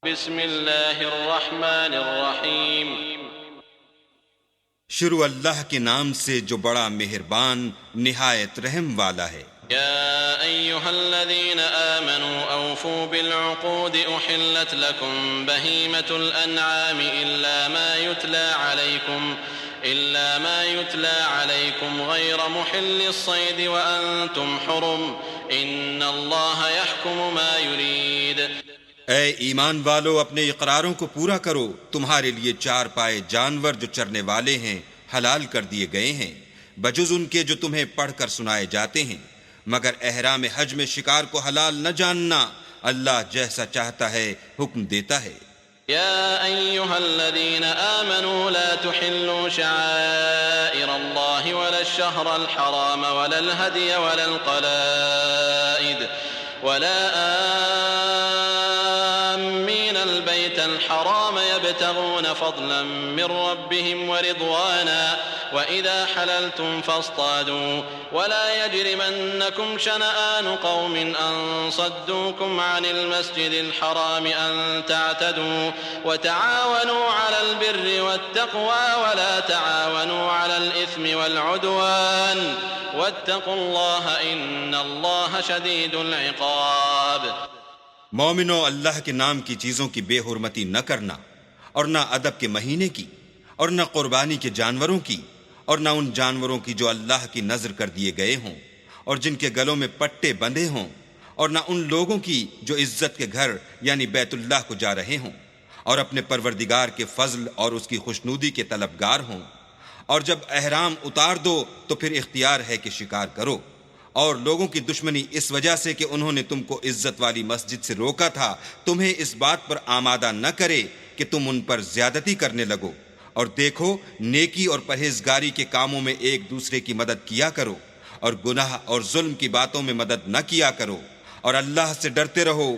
بسم اللہ الرحمن الرحیم۔ شروع اللہ کے نام سے جو بڑا مہربان نہایت رحم والا ہے۔ یا ایہا الذین آمنوا اوفوا بالعقود احلت لکم بہیمۃ الانعام الا ما یتلی علیکم غیر محل الصید وانتم حرم ان اللہ یحکم ما یرید۔ اے ایمان والو، اپنے اقراروں کو پورا کرو۔ تمہارے لیے چار پائے جانور جو چرنے والے ہیں حلال کر دیے گئے ہیں، بجز ان کے جو تمہیں پڑھ کر سنائے جاتے ہیں، مگر احرام حج میں شکار کو حلال نہ جاننا۔ اللہ جیسا چاہتا ہے حکم دیتا ہے۔ يا أيها الذين آمنوا لا تحلوا شعائر الله ولا الشهر الحرام ولا الهدي ولا القلائد ولا آمين البيت الحرام يبتغون فضلا من ربهم ورضوانا وإذا حللتم فاصطادوا ولا يجرمنكم شنآن قوم أن صدوكم عن المسجد الحرام أن تعتدوا وتعاونوا على البر والتقوى ولا تعاونوا على الإثم والعدوان واتقوا الله إن الله شديد العقاب۔ مومنو، اللہ کے نام کی چیزوں کی بے حرمتی نہ کرنا، اور نہ ادب کے مہینے کی، اور نہ قربانی کے جانوروں کی، اور نہ ان جانوروں کی جو اللہ کی نذر کر دیے گئے ہوں اور جن کے گلوں میں پٹے بندھے ہوں، اور نہ ان لوگوں کی جو عزت کے گھر یعنی بیت اللہ کو جا رہے ہوں اور اپنے پروردگار کے فضل اور اس کی خوشنودی کے طلبگار ہوں۔ اور جب احرام اتار دو تو پھر اختیار ہے کہ شکار کرو، اور لوگوں کی دشمنی اس وجہ سے کہ انہوں نے تم کو عزت والی مسجد سے روکا تھا تمہیں اس بات پر آمادہ نہ کرے کہ تم ان پر زیادتی کرنے لگو۔ اور دیکھو، نیکی اور پرہیزگاری کے کاموں میں ایک دوسرے کی مدد کیا کرو، اور گناہ اور ظلم کی باتوں میں مدد نہ کیا کرو، اور اللہ سے ڈرتے رہو۔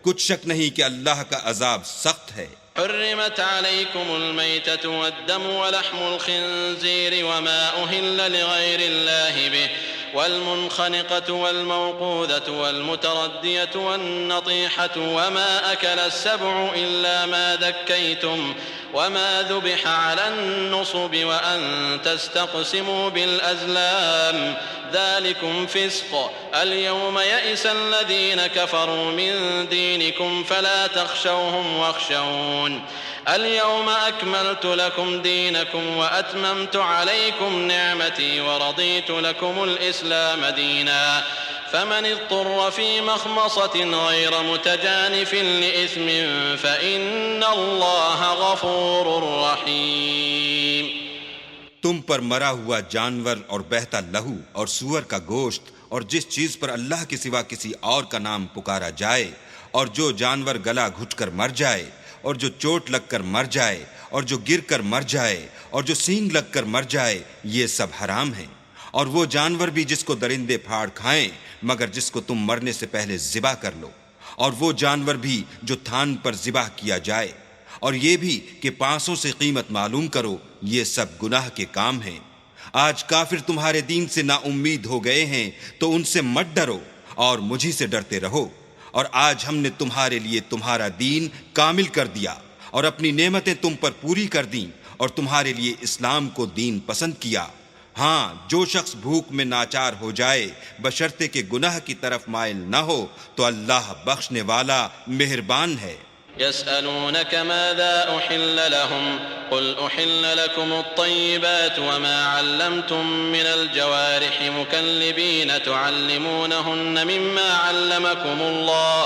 کچھ شک نہیں کہ اللہ کا عذاب سخت ہے۔ حرمت عليكم الميتة والدم ولحم الخنزير وما أهل لغير الله به والمنخنقة والموقوذة والمتردية والنطيحة وما أكل السبع إلا ما ذكيتم وما ذبح على النصب وأن تستقسموا بالأزلام ذلكم فسق اليوم يئس الذين كفروا من دينكم فلا تخشوهم واخشون اليوم أكملت لكم دينكم وأتممت عليكم نعمتي ورضيت لكم الإسلام دينا فمن اضطر في مخمصة غير متجانف لإثم فإن الله غفور رحيم۔ تم پر مرا ہوا جانور اور بہتا لہو اور سور کا گوشت اور جس چیز پر اللہ کے سوا کسی اور کا نام پکارا جائے، اور جو جانور گلا گھٹ کر مر جائے، اور جو چوٹ لگ کر مر جائے، اور جو گر کر مر جائے، اور جو سینگ لگ کر مر جائے، یہ سب حرام ہیں۔ اور وہ جانور بھی جس کو درندے پھاڑ کھائیں مگر جس کو تم مرنے سے پہلے ذبح کر لو، اور وہ جانور بھی جو تھان پر ذبح کیا جائے، اور یہ بھی کہ پانسوں سے قیمت معلوم کرو، یہ سب گناہ کے کام ہیں۔ آج کافر تمہارے دین سے نا امید ہو گئے ہیں تو ان سے مت ڈرو اور مجھی سے ڈرتے رہو۔ اور آج ہم نے تمہارے لیے تمہارا دین کامل کر دیا اور اپنی نعمتیں تم پر پوری کر دیں اور تمہارے لیے اسلام کو دین پسند کیا۔ ہاں، جو شخص بھوک میں ناچار ہو جائے بشرطے کہ گناہ کی طرف مائل نہ ہو تو اللہ بخشنے والا مہربان ہے۔ يسألونك ماذا أحل لهم قل أحل لكم الطيبات وما علمتم من الجوارح مكلبين تعلمونهن مما علمكم الله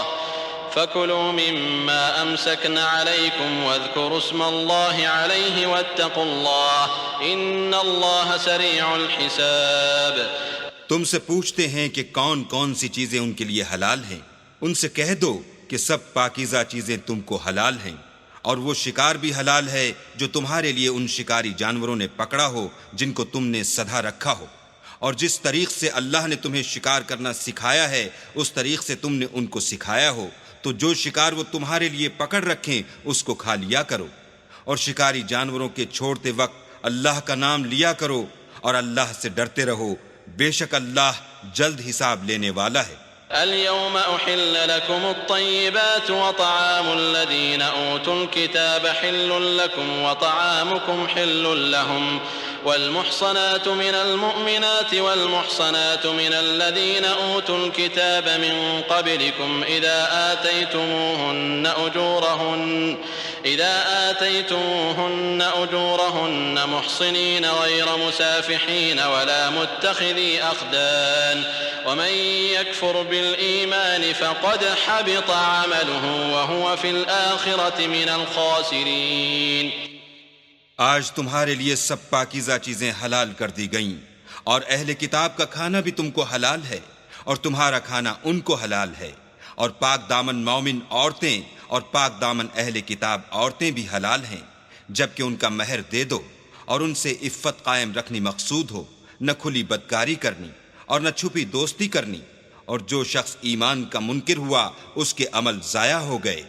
فكلوا مما أمسكن عليكم واذكروا اسم الله عليه واتقوا الله إن الله سريع الحساب۔ تم سے پوچھتے ہیں کہ کون کون سی چیزیں ان کے لیے حلال ہیں، ان سے کہہ دو کہ سب پاکیزہ چیزیں تم کو حلال ہیں، اور وہ شکار بھی حلال ہے جو تمہارے لیے ان شکاری جانوروں نے پکڑا ہو جن کو تم نے سدھا رکھا ہو، اور جس طریق سے اللہ نے تمہیں شکار کرنا سکھایا ہے اس طریق سے تم نے ان کو سکھایا ہو، تو جو شکار وہ تمہارے لیے پکڑ رکھیں اس کو کھا لیا کرو، اور شکاری جانوروں کے چھوڑتے وقت اللہ کا نام لیا کرو، اور اللہ سے ڈرتے رہو، بے شک اللہ جلد حساب لینے والا ہے۔ اليوم أحل لكم الطيبات وطعام الذين أوتوا الكتاب حل لكم وطعامكم حل لهم والمحصنات من المؤمنات والمحصنات من الذين أوتوا الكتاب من قبلكم إذا آتيتموهن أجورهن محصنين غير مسافحين ولا متخذي أخدان ومن يكفر بالإيمان فقد حبط عمله وهو في الآخرة من الخاسرين. آج تمہارے لیے سب پاکیزہ چیزیں حلال کر دی گئیں، اور اہل کتاب کا کھانا بھی تم کو حلال ہے، اور تمہارا کھانا ان کو حلال ہے، اور پاک دامن مومن عورتیں اور پاک دامن اہل کتاب عورتیں بھی حلال ہیں، جبکہ ان کا مہر دے دو، اور ان سے عفت قائم رکھنی مقصود ہو، نہ کھلی بدکاری کرنی اور نہ چھپی دوستی کرنی. اور جو شخص ایمان کا منکر ہوا اس کے عمل ضائع ہو گئے،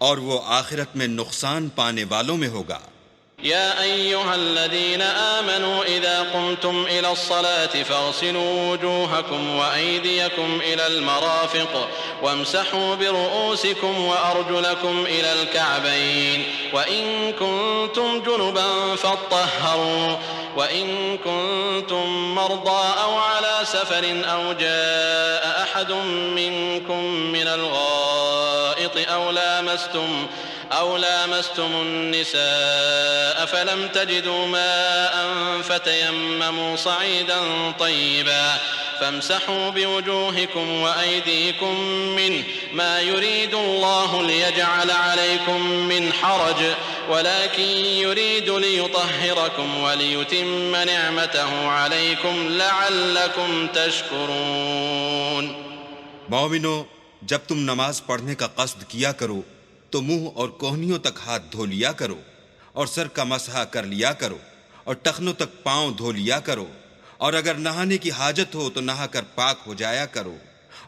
اور وہ آخرت میں نقصان پانے والوں میں ہوگا. يا أيها الذين آمنوا إذا قمتم إلى الصلاة فاغسلوا وجوهكم وأيديكم إلى المرافق وامسحوا برؤوسكم وأرجلكم إلى الكعبين وإن كنتم جنبا فاطهروا وإن كنتم مرضى أو على سفر أو جاء أحد منكم من الغائط أو لامستم النساء فلم تجدوا ماء فتيمموا صعيدا طيبا فامسحوا بوجوهكم وأيديكم منه ما يريد الله ليجعل عليكم من حرج ولكن يريد ليطهركم وليتم نعمته عليكم لعلكم تشكرون. مومنو، جب تم نماز پڑھنے کا قصد کیا کرو تو منہ اور کوہنیوں تک ہاتھ دھو لیا کرو، اور سر کا مسح کر لیا کرو، اور ٹخنوں تک پاؤں دھو لیا کرو، اور اگر نہانے کی حاجت ہو تو نہا کر پاک ہو جایا کرو،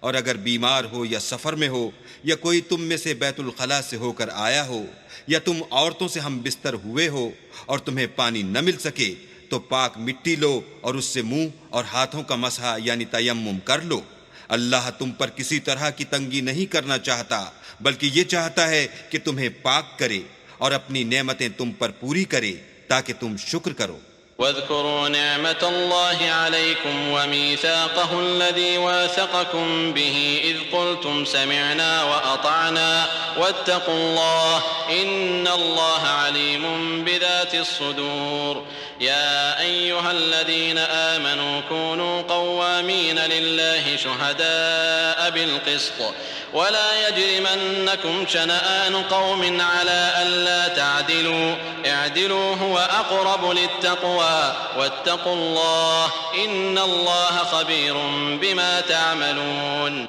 اور اگر بیمار ہو یا سفر میں ہو یا کوئی تم میں سے بیت الخلاء سے ہو کر آیا ہو یا تم عورتوں سے ہم بستر ہوئے ہو اور تمہیں پانی نہ مل سکے تو پاک مٹی لو اور اس سے منہ اور ہاتھوں کا مسح یعنی تیمم کر لو. اللہ تم پر کسی طرح کی تنگی نہیں کرنا چاہتا، بلکہ یہ چاہتا ہے کہ تمہیں پاک کرے اور اپنی نعمتیں تم پر پوری کرے تاکہ تم شکر کرو. واذكروا نعمة الله عليكم وميثاقه الذي واثقكم به إذ قلتم سمعنا وأطعنا واتقوا الله إن الله عليم بذات الصدور. يا أيها الذين آمنوا كونوا قوامين لله شهداء بالقسط ولا يجرمنكم شنآن قوم على ألا تعدلوا اعدلوا هو أقرب للتقوى واتقوا الله إن الله خبير بما تعملون.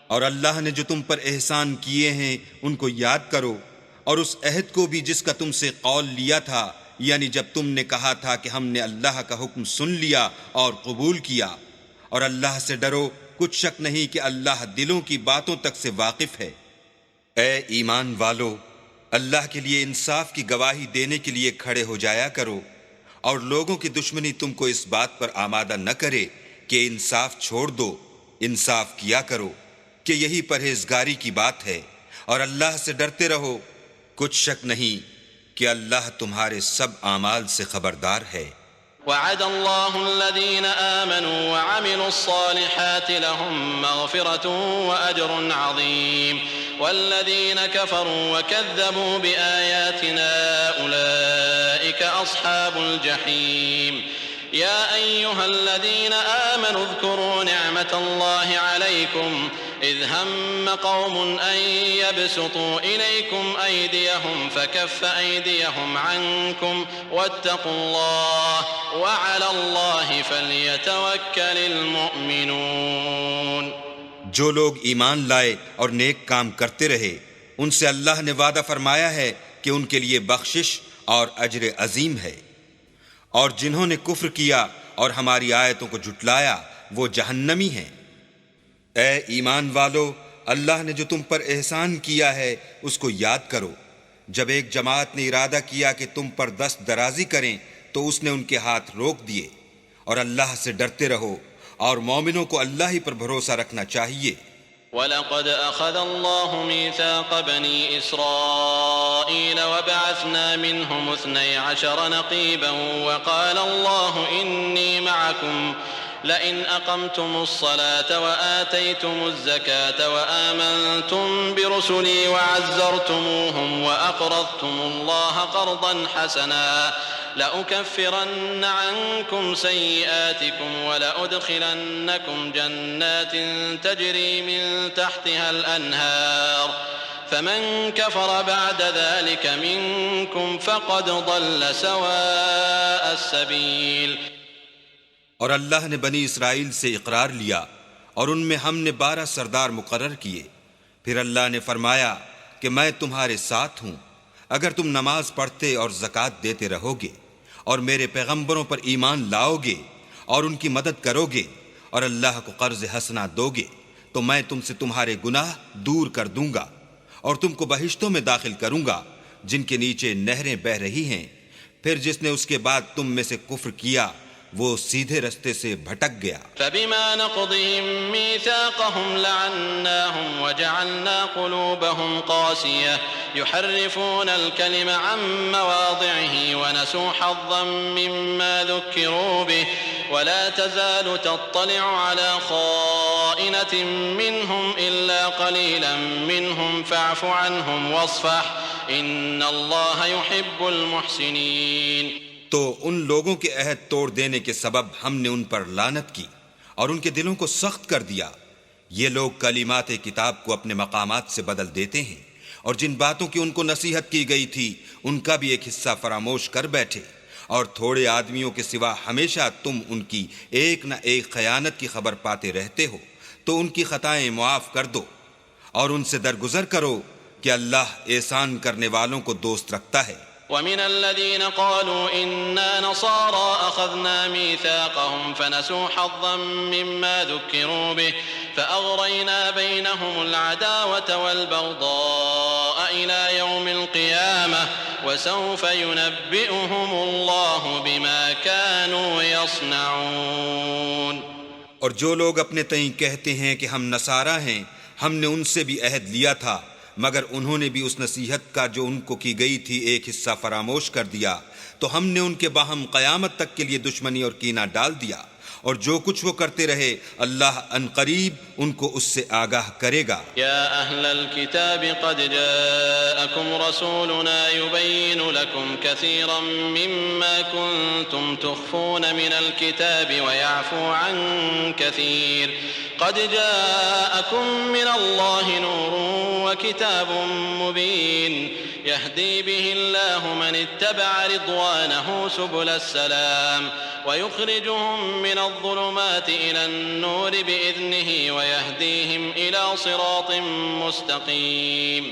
اور اللہ نے جو تم پر احسان کیے ہیں ان کو یاد کرو، اور اس عہد کو بھی جس کا تم سے قول لیا تھا، یعنی جب تم نے کہا تھا کہ ہم نے اللہ کا حکم سن لیا اور قبول کیا. اور اللہ سے ڈرو، کچھ شک نہیں کہ اللہ دلوں کی باتوں تک سے واقف ہے. اے ایمان والو، اللہ کے لیے انصاف کی گواہی دینے کے لیے کھڑے ہو جایا کرو، اور لوگوں کی دشمنی تم کو اس بات پر آمادہ نہ کرے کہ انصاف چھوڑ دو. انصاف کیا کرو کہ یہی پرہیزگاری کی بات ہے، اور اللہ سے ڈرتے رہو، کچھ شک نہیں کہ اللہ تمہارے سب اعمال سے خبردار ہے. وعد الله الذين آمنوا وعملوا الصالحات لهم مغفرة وأجر عظيم والذين كفروا وكذبوا بآياتنا أولئك أصحاب الجحيم. يا أيها الذين آمنوا اذكروا نعمة الله عليكم إذ هم قوم أن يبسطوا إليكم أيديهم فكف أيديهم عنكم واتقوا الله وعلى الله فليتوكل المؤمنون. جو لوگ ایمان لائے اور نیک کام کرتے رہے ان سے اللہ نے وعدہ فرمایا ہے کہ ان کے لیے بخشش اور اجر عظیم ہے، اور جنہوں نے کفر کیا اور ہماری آیتوں کو جھٹلایا وہ جہنمی ہیں. اے ایمان والو، اللہ نے جو تم پر احسان کیا ہے اس کو یاد کرو. جب ایک جماعت نے ارادہ کیا کہ تم پر دست درازی کریں تو اس نے ان کے ہاتھ روک دیے. اور اللہ سے ڈرتے رہو، اور مومنوں کو اللہ ہی پر بھروسہ رکھنا چاہیے. وَلَقَدْ أَخَذَ اللَّهُ مِيثَاقَ بَنِي إِسْرَائِيلَ وَبَعَثْنَا مِنْهُمُ 12 نَقِيبًا وَقَالَ اللَّهُ إِنِّي مَعَكُمْ لئن أقمتم الصلاة وآتيتم الزكاة وآمنتم برسلي وعزرتموهم وأقرضتم الله قرضا حسنا لأكفرن عنكم سيئاتكم ولأدخلنكم جنات تجري من تحتها الأنهار فمن كفر بعد ذلك منكم فقد ضل سواء السبيل. اور اللہ نے بنی اسرائیل سے اقرار لیا اور ان میں ہم نے 12 سردار مقرر کیے. پھر اللہ نے فرمایا کہ میں تمہارے ساتھ ہوں اگر تم نماز پڑھتے اور زکوٰۃ دیتے رہو گے اور میرے پیغمبروں پر ایمان لاؤ گے اور ان کی مدد کرو گے اور اللہ کو قرض حسنہ دو گے تو میں تم سے تمہارے گناہ دور کر دوں گا اور تم کو بہشتوں میں داخل کروں گا جن کے نیچے نہریں بہہ رہی ہیں. پھر جس نے اس کے بعد تم میں سے کفر کیا وہ سیدھے رستے سے بھٹک گیا. فبما نقضهم ميثاقهم لعناهم وجعلنا قلوبهم قاسية يحرفون الكلم عن مواضعه ونسوا حظا مما ذكروا به ولا تزال تطلع على خائنة منهم إلا قليلا منهم فاعف عنهم واصفح إن الله يحب المحسنين. تو ان لوگوں کے عہد توڑ دینے کے سبب ہم نے ان پر لعنت کی اور ان کے دلوں کو سخت کر دیا. یہ لوگ کلمات کتاب کو اپنے مقامات سے بدل دیتے ہیں اور جن باتوں کی ان کو نصیحت کی گئی تھی ان کا بھی ایک حصہ فراموش کر بیٹھے. اور تھوڑے آدمیوں کے سوا ہمیشہ تم ان کی ایک نہ ایک خیانت کی خبر پاتے رہتے ہو تو ان کی خطائیں معاف کر دو اور ان سے درگزر کرو کہ اللہ احسان کرنے والوں کو دوست رکھتا ہے. ومن الذين قالوا إنا نصارى أخذنا ميثاقهم فنسوا حظا مما ذكروا به فأغرينا بينهم العداوة والبغضاء إلى يوم القيامة وسوف ينبئهم الله بما كانوا يصنعون. اور جو لوگ اپنے تئیں کہتے ہیں کہ ہم نصارہ ہیں ہم نے ان سے بھی عہد لیا تھا مگر انہوں نے بھی اس نصیحت کا جو ان کو کی گئی تھی ایک حصہ فراموش کر دیا تو ہم نے ان کے باہم قیامت تک کے لیے دشمنی اور کینہ ڈال دیا اور جو کچھ وہ کرتے رہے اللہ عنقریب ان کو اس سے آگاہ کرے گا. یا اہل الكتاب قد جاءکم رسولنا يبین لکم کثیرا مما کنتم تخفون من الكتاب ويعفو عن کثیر قد جاءكم من الله نور وكتاب مبين يهدي به الله من اتبع رضوانه سبل السلام ويخرجهم من الظلمات إلى النور بإذنه ويهديهم إلى صراط مستقيم.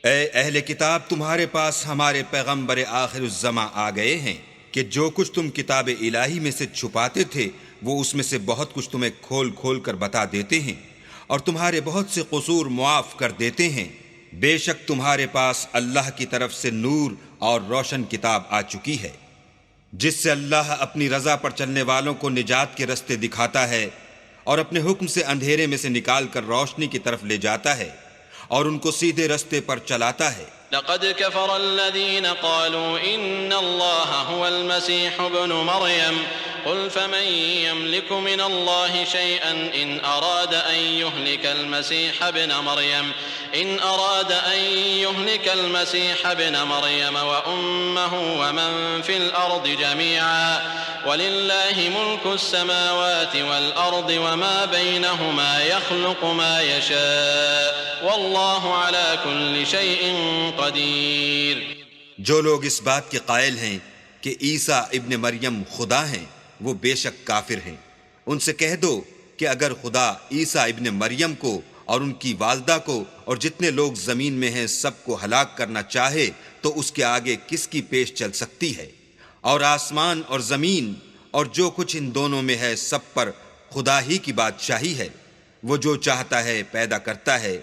اے اہل کتاب تمہارے پاس ہمارے پیغمبر آخر الزماں آ گئے ہیں کہ جو کچھ تم کتاب الہی میں سے چھپاتے تھے وہ اس میں سے بہت کچھ تمہیں کھول کھول کر بتا دیتے ہیں اور تمہارے بہت سے قصور معاف کر دیتے ہیں. بے شک تمہارے پاس اللہ کی طرف سے نور اور روشن کتاب آ چکی ہے جس سے اللہ اپنی رضا پر چلنے والوں کو نجات کے رستے دکھاتا ہے اور اپنے حکم سے اندھیرے میں سے نکال کر روشنی کی طرف لے جاتا ہے اور ان کو سیدھے رستے پر چلاتا ہے. لقد كفر الذين قالوا إن الله هو المسيح ابن مريم قل فمن يملك من الله شيئا إن أراد أن يهلك المسيح ابن مريم وأمه ومن في الأرض جميعا ولله ملك السماوات والأرض وما بينهما يخلق ما يشاء والله على كل شيء قدیر. جو لوگ اس بات کے قائل ہیں کہ عیسیٰ ابن مریم خدا ہیں وہ بے شک کافر ہیں. ان سے کہہ دو کہ اگر خدا عیسیٰ ابن مریم کو اور ان کی والدہ کو اور جتنے لوگ زمین میں ہیں سب کو ہلاک کرنا چاہے تو اس کے آگے کس کی پیش چل سکتی ہے. اور آسمان اور زمین اور جو کچھ ان دونوں میں ہے سب پر خدا ہی کی بادشاہی ہے. وہ جو چاہتا ہے پیدا کرتا ہے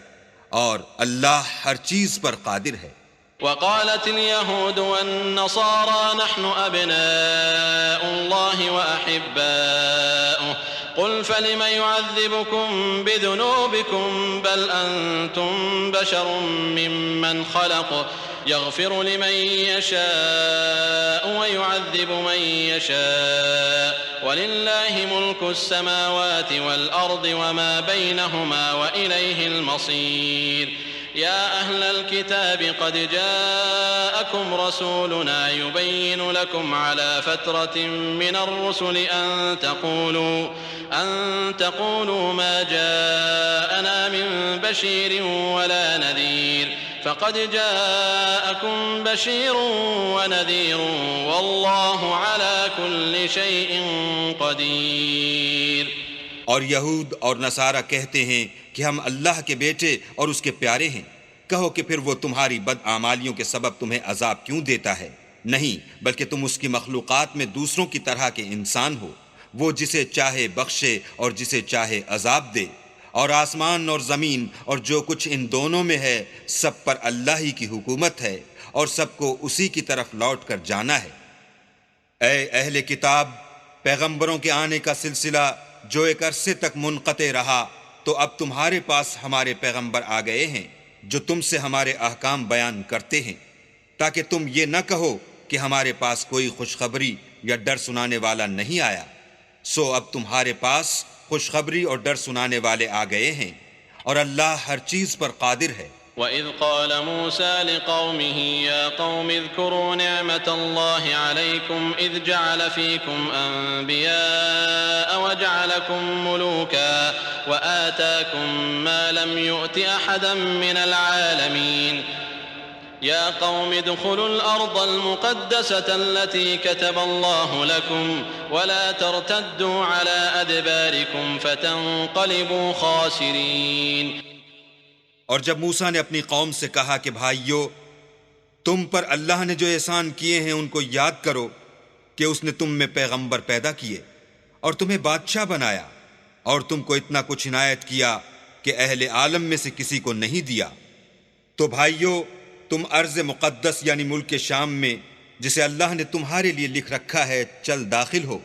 اور اللہ ہر چیز پر قادر ہے. وقالت اليهود والنصارى نحن أبناء الله وأحباؤه قل فلم يعذبكم بذنوبكم بل أنتم بشر ممن خلق يغفر لمن يشاء ويعذب من يشاء ولله ملك السماوات والأرض وما بينهما وإليه المصير يا أهل الكتاب قد جاءكم رسولنا يبين لكم على فترة من الرسل أن تقولوا ما جاءنا من بشير ولا نذير فقد جاءكم بشير ونذير والله على كل شيء قدير۔ اور یہود اور نصارہ کہتے ہیں کہ ہم اللہ کے بیٹے اور اس کے پیارے ہیں۔ کہو کہ پھر وہ تمہاری بدعمالیوں کے سبب تمہیں عذاب کیوں دیتا ہے؟ نہیں، بلکہ تم اس کی مخلوقات میں دوسروں کی طرح کے انسان ہو۔ وہ جسے چاہے بخشے اور جسے چاہے عذاب دے، اور آسمان اور زمین اور جو کچھ ان دونوں میں ہے سب پر اللہ ہی کی حکومت ہے اور سب کو اسی کی طرف لوٹ کر جانا ہے۔ اے اہل کتاب، پیغمبروں کے آنے کا سلسلہ جو ایک عرصے تک منقطع رہا، تو اب تمہارے پاس ہمارے پیغمبر آ گئے ہیں جو تم سے ہمارے احکام بیان کرتے ہیں، تاکہ تم یہ نہ کہو کہ ہمارے پاس کوئی خوشخبری یا ڈر سنانے والا نہیں آیا۔ سو اب تمہارے پاس خوشخبری اور ڈر سنانے والے آ گئے ہیں، اور اللہ ہر چیز پر قادر ہے۔ وَإِذْ قَالَ مُوسَى لِقَوْمِهِ يَا قَوْمِ اذْكُرُوا نِعْمَةَ اللَّهِ عَلَيْكُمْ إِذْ جَعَلَ فِيكُمْ أَنْبِيَاءَ وَجَعَلَكُمْ مُلُوكًا وَآتَاكُمْ مَا لَمْ يُؤْتِ أَحَدًا مِنَ الْعَالَمِينَ يا قوم ادخلوا الأرض المقدسة التي كتب الله لكم ولا ترتدوا على أدباركم فتنقلبوا خاسرين۔ اور جب موسیٰ نے اپنی قوم سے کہا کہ بھائیو، تم پر اللہ نے جو احسان کیے ہیں ان کو یاد کرو، کہ اس نے تم میں پیغمبر پیدا کیے اور تمہیں بادشاہ بنایا، اور تم کو اتنا کچھ عنایت کیا کہ اہل عالم میں سے کسی کو نہیں دیا۔ تو بھائیو، تم ارض مقدس یعنی ملک شام میں جسے اللہ نے تمہارے لیے لکھ رکھا ہے چل داخل ہو،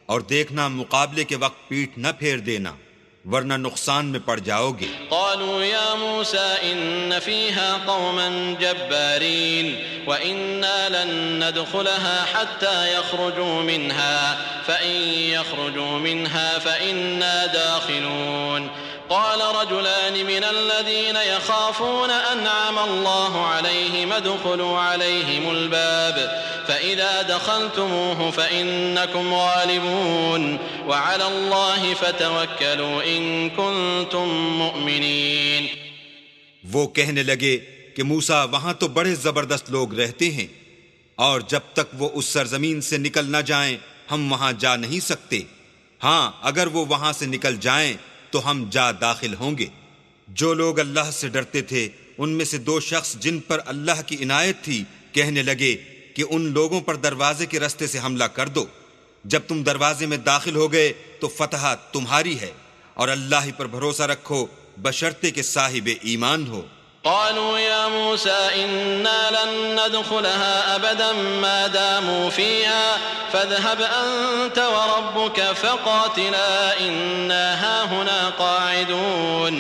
اور دیکھنا مقابلے کے وقت پیٹھ نہ پھیر دینا، ورنہ نقصان میں پڑ جاؤ گے۔ قالوا يا موسى إن فيها قوما جبارين وإنا لن ندخلها حتى يخرجوا منها فإن يخرجوا منها فإنا داخلون۔ قال رجلان من الذين يخافون أنعم الله عليهم ادخلوا عليهم الباب فإذا دخلتموه فإنكم غالبون وعلى الله فتوكلوا إن كنتم مؤمنين۔ وہ کہنے لگے کہ موسیٰ وہاں تو بڑے زبردست لوگ رہتے ہیں، اور جب تک وہ اس سرزمین سے نکل نہ جائیں ہم وہاں جا نہیں سکتے۔ ہاں، اگر وہ وہاں سے نکل جائیں تو ہم جا داخل ہوں گے۔ جو لوگ اللہ سے ڈرتے تھے ان میں سے دو شخص جن پر اللہ کی عنایت تھی کہنے لگے کہ ان لوگوں پر دروازے کے رستے سے حملہ کر دو۔ جب تم دروازے میں داخل ہو گئے تو فتح تمہاری ہے، اور اللہ ہی پر بھروسہ رکھو بشرطے کہ صاحب ایمان ہو۔ قالوا يا موسى إنا لن ندخلها أبدا ما داموا فيها فاذهب أنت وربك فقاتلا إنا هاهنا قاعدون۔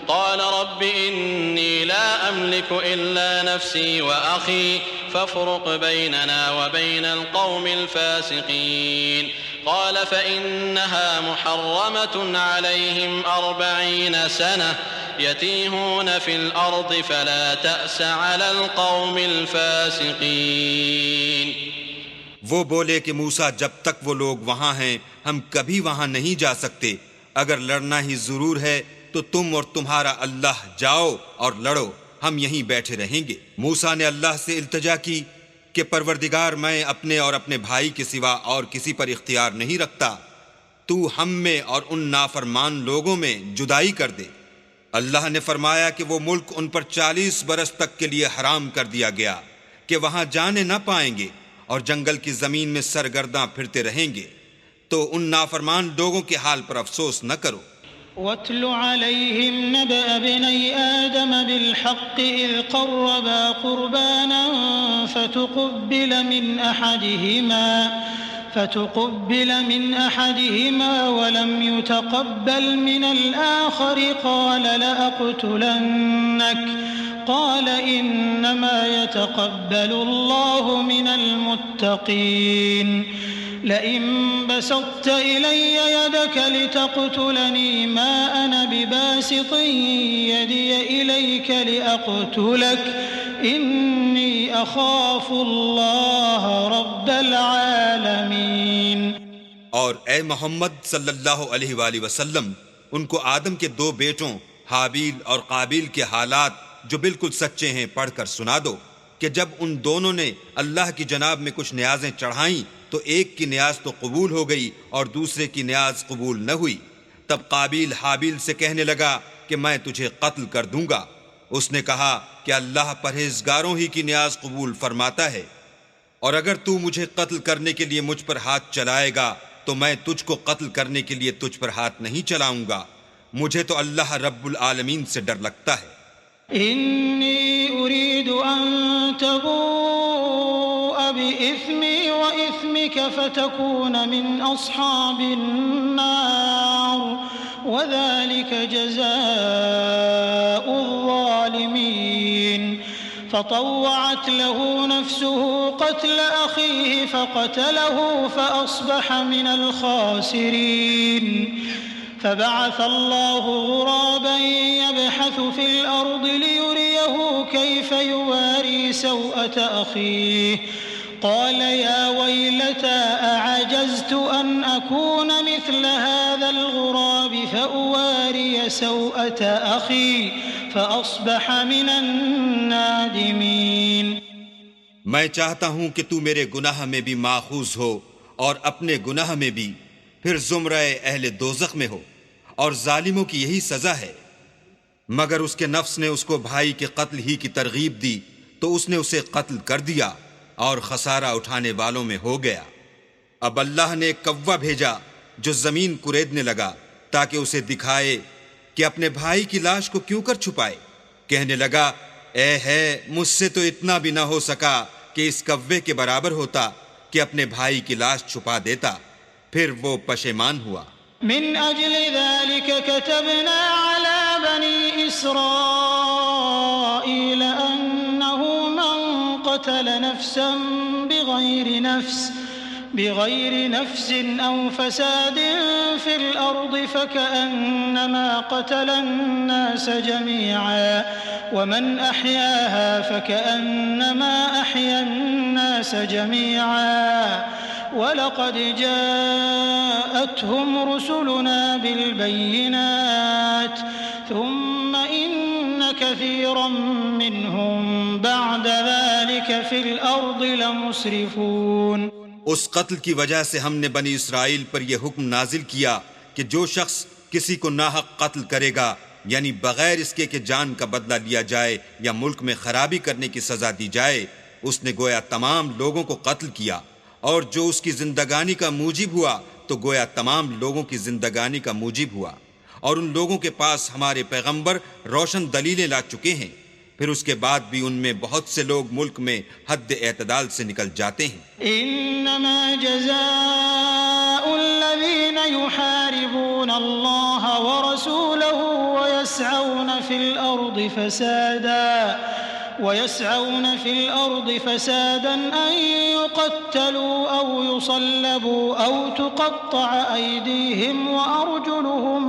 قال رب إني لا أملك إلا نفسي وأخي فافرق بيننا وبين القوم الفاسقين۔ قال فإنها محرمة عليهم 40 سنة يتيهون في الأرض فلا تأس على القوم الفاسقين۔ وہ بولے کہ موسیٰ جب تک وہ لوگ وہاں ہیں ہم کبھی وہاں نہیں جا سکتے، اگر لڑنا ہی ضرور ہے تو تم اور تمہارا اللہ جاؤ اور لڑو، ہم یہیں بیٹھے رہیں گے۔ موسیٰ نے اللہ سے التجا کی کہ پروردگار، میں اپنے اور اپنے بھائی کے سوا اور کسی پر اختیار نہیں رکھتا، تو ہم میں اور ان نافرمان لوگوں میں جدائی کر دے۔ اللہ نے فرمایا کہ وہ ملک ان پر 40 برس تک کے لیے حرام کر دیا گیا کہ وہاں جانے نہ پائیں گے، اور جنگل کی زمین میں سرگرداں پھرتے رہیں گے، تو ان نافرمان لوگوں کے حال پر افسوس نہ کرو۔ وَاتْلُ عَلَيْهِمْ نَبَأَ ابْنَيْ آدَمَ بِالْحَقِّ إِذْ قَرَّبَا قُرْبَانًا فَتُقُبِّلَ مِنْ فتقبل من أحدهما ولم يتقبل من الآخر قال لأقتلنك قال إنما يتقبل الله من المتقين لئن بسطت إلي يدك لتقتلني ما أنا بباسط يدي إليك لأقتلك إني أخاف الله رب العالمين۔ اور اے محمد صلی اللہ علیہ وآلہ وسلم ان کو آدم کے دو بیٹوں حابیل اور قابیل کے حالات جو بالکل سچے ہیں پڑھ کر سنا دو کہ جب ان دونوں نے اللہ کی جناب میں کچھ نیازیں چڑھائیں تو ایک کی نیاز تو قبول ہو گئی اور دوسرے کی نیاز قبول نہ ہوئی۔ تب قابیل حابیل سے کہنے لگا کہ میں تجھے قتل کر دوں گا۔ اس نے کہا کہ اللہ پرہیزگاروں ہی کی نیاز قبول فرماتا ہے، اور اگر تو مجھے قتل کرنے کے لیے مجھ پر ہاتھ چلائے گا تو میں تجھ کو قتل کرنے کے لیے تجھ پر ہاتھ نہیں چلاؤں گا۔ مجھے تو اللہ رب العالمین سے ڈر لگتا ہے۔ إني أريد أن تبوء بإثمي وإثمك فتكون من أصحاب النار وذلك جزاء الظالمين۔ فطوعت له نفسه قتل أخيه فقتله فأصبح من الخاسرين۔ فبعث الله غرابا يبحث في الأرض ليريه كيف يواري سوءة أخيه قال يا ويلتى أعجزت أن أكون مثل هذا الغراب فأواري سوءة أخي فأصبح من النادمين۔ میں چاہتا ہوں کہ تو میرے گناہ میں بھی ماخوذ ہو اور اپنے گناہ میں بھی، پھر زمرہ اہل دوزخ میں ہو، اور ظالموں کی یہی سزا ہے۔ مگر اس کے نفس نے اس کو بھائی کے قتل ہی کی ترغیب دی تو اس نے اسے قتل کر دیا اور خسارہ اٹھانے والوں میں ہو گیا۔ اب اللہ نے ایک کوا بھیجا جو زمین کریدنے لگا تاکہ اسے دکھائے کہ اپنے بھائی کی لاش کو کیوں کر چھپائے۔ کہنے لگا اے ہے مجھ سے تو اتنا بھی نہ ہو سکا کہ اس کوے کے برابر ہوتا کہ اپنے بھائی کی لاش چھپا دیتا۔ پھر وہ پشیمان ہوا۔ من أجل ذلك كتبنا على بني إسرائيل أنه من قتل نفسا بغير نفس أو فساد في الأرض فكأنما قتل الناس جميعا ومن أحياها فكأنما أحيا الناس جميعا وَلَقَدْ جَاءَتْهُمْ رُسُلُنَا بِالْبَيِّنَاتِ ثُمَّ إِنَّ كَثِيرًا مِّنْهُمْ بَعْدَ ذَلِكَ فِي الْأَرْضِ لَمُسْرِفُونَ۔ اس قتل کی وجہ سے ہم نے بنی اسرائیل پر یہ حکم نازل کیا کہ جو شخص کسی کو ناحق قتل کرے گا، یعنی بغیر اس کے کہ جان کا بدلہ لیا جائے یا ملک میں خرابی کرنے کی سزا دی جائے، اس نے گویا تمام لوگوں کو قتل کیا، اور جو اس کی زندگانی کا موجب ہوا تو گویا تمام لوگوں کی زندگانی کا موجب ہوا۔ اور ان لوگوں کے پاس ہمارے پیغمبر روشن دلیلیں لا چکے ہیں، پھر اس کے بعد بھی ان میں بہت سے لوگ ملک میں حد اعتدال سے نکل جاتے ہیں۔ انما جزاء الذين يحاربون الله ورسوله ويسعون في الأرض فسادا أن يقتلوا أو يصلبوا أو تقطع أيديهم وأرجلهم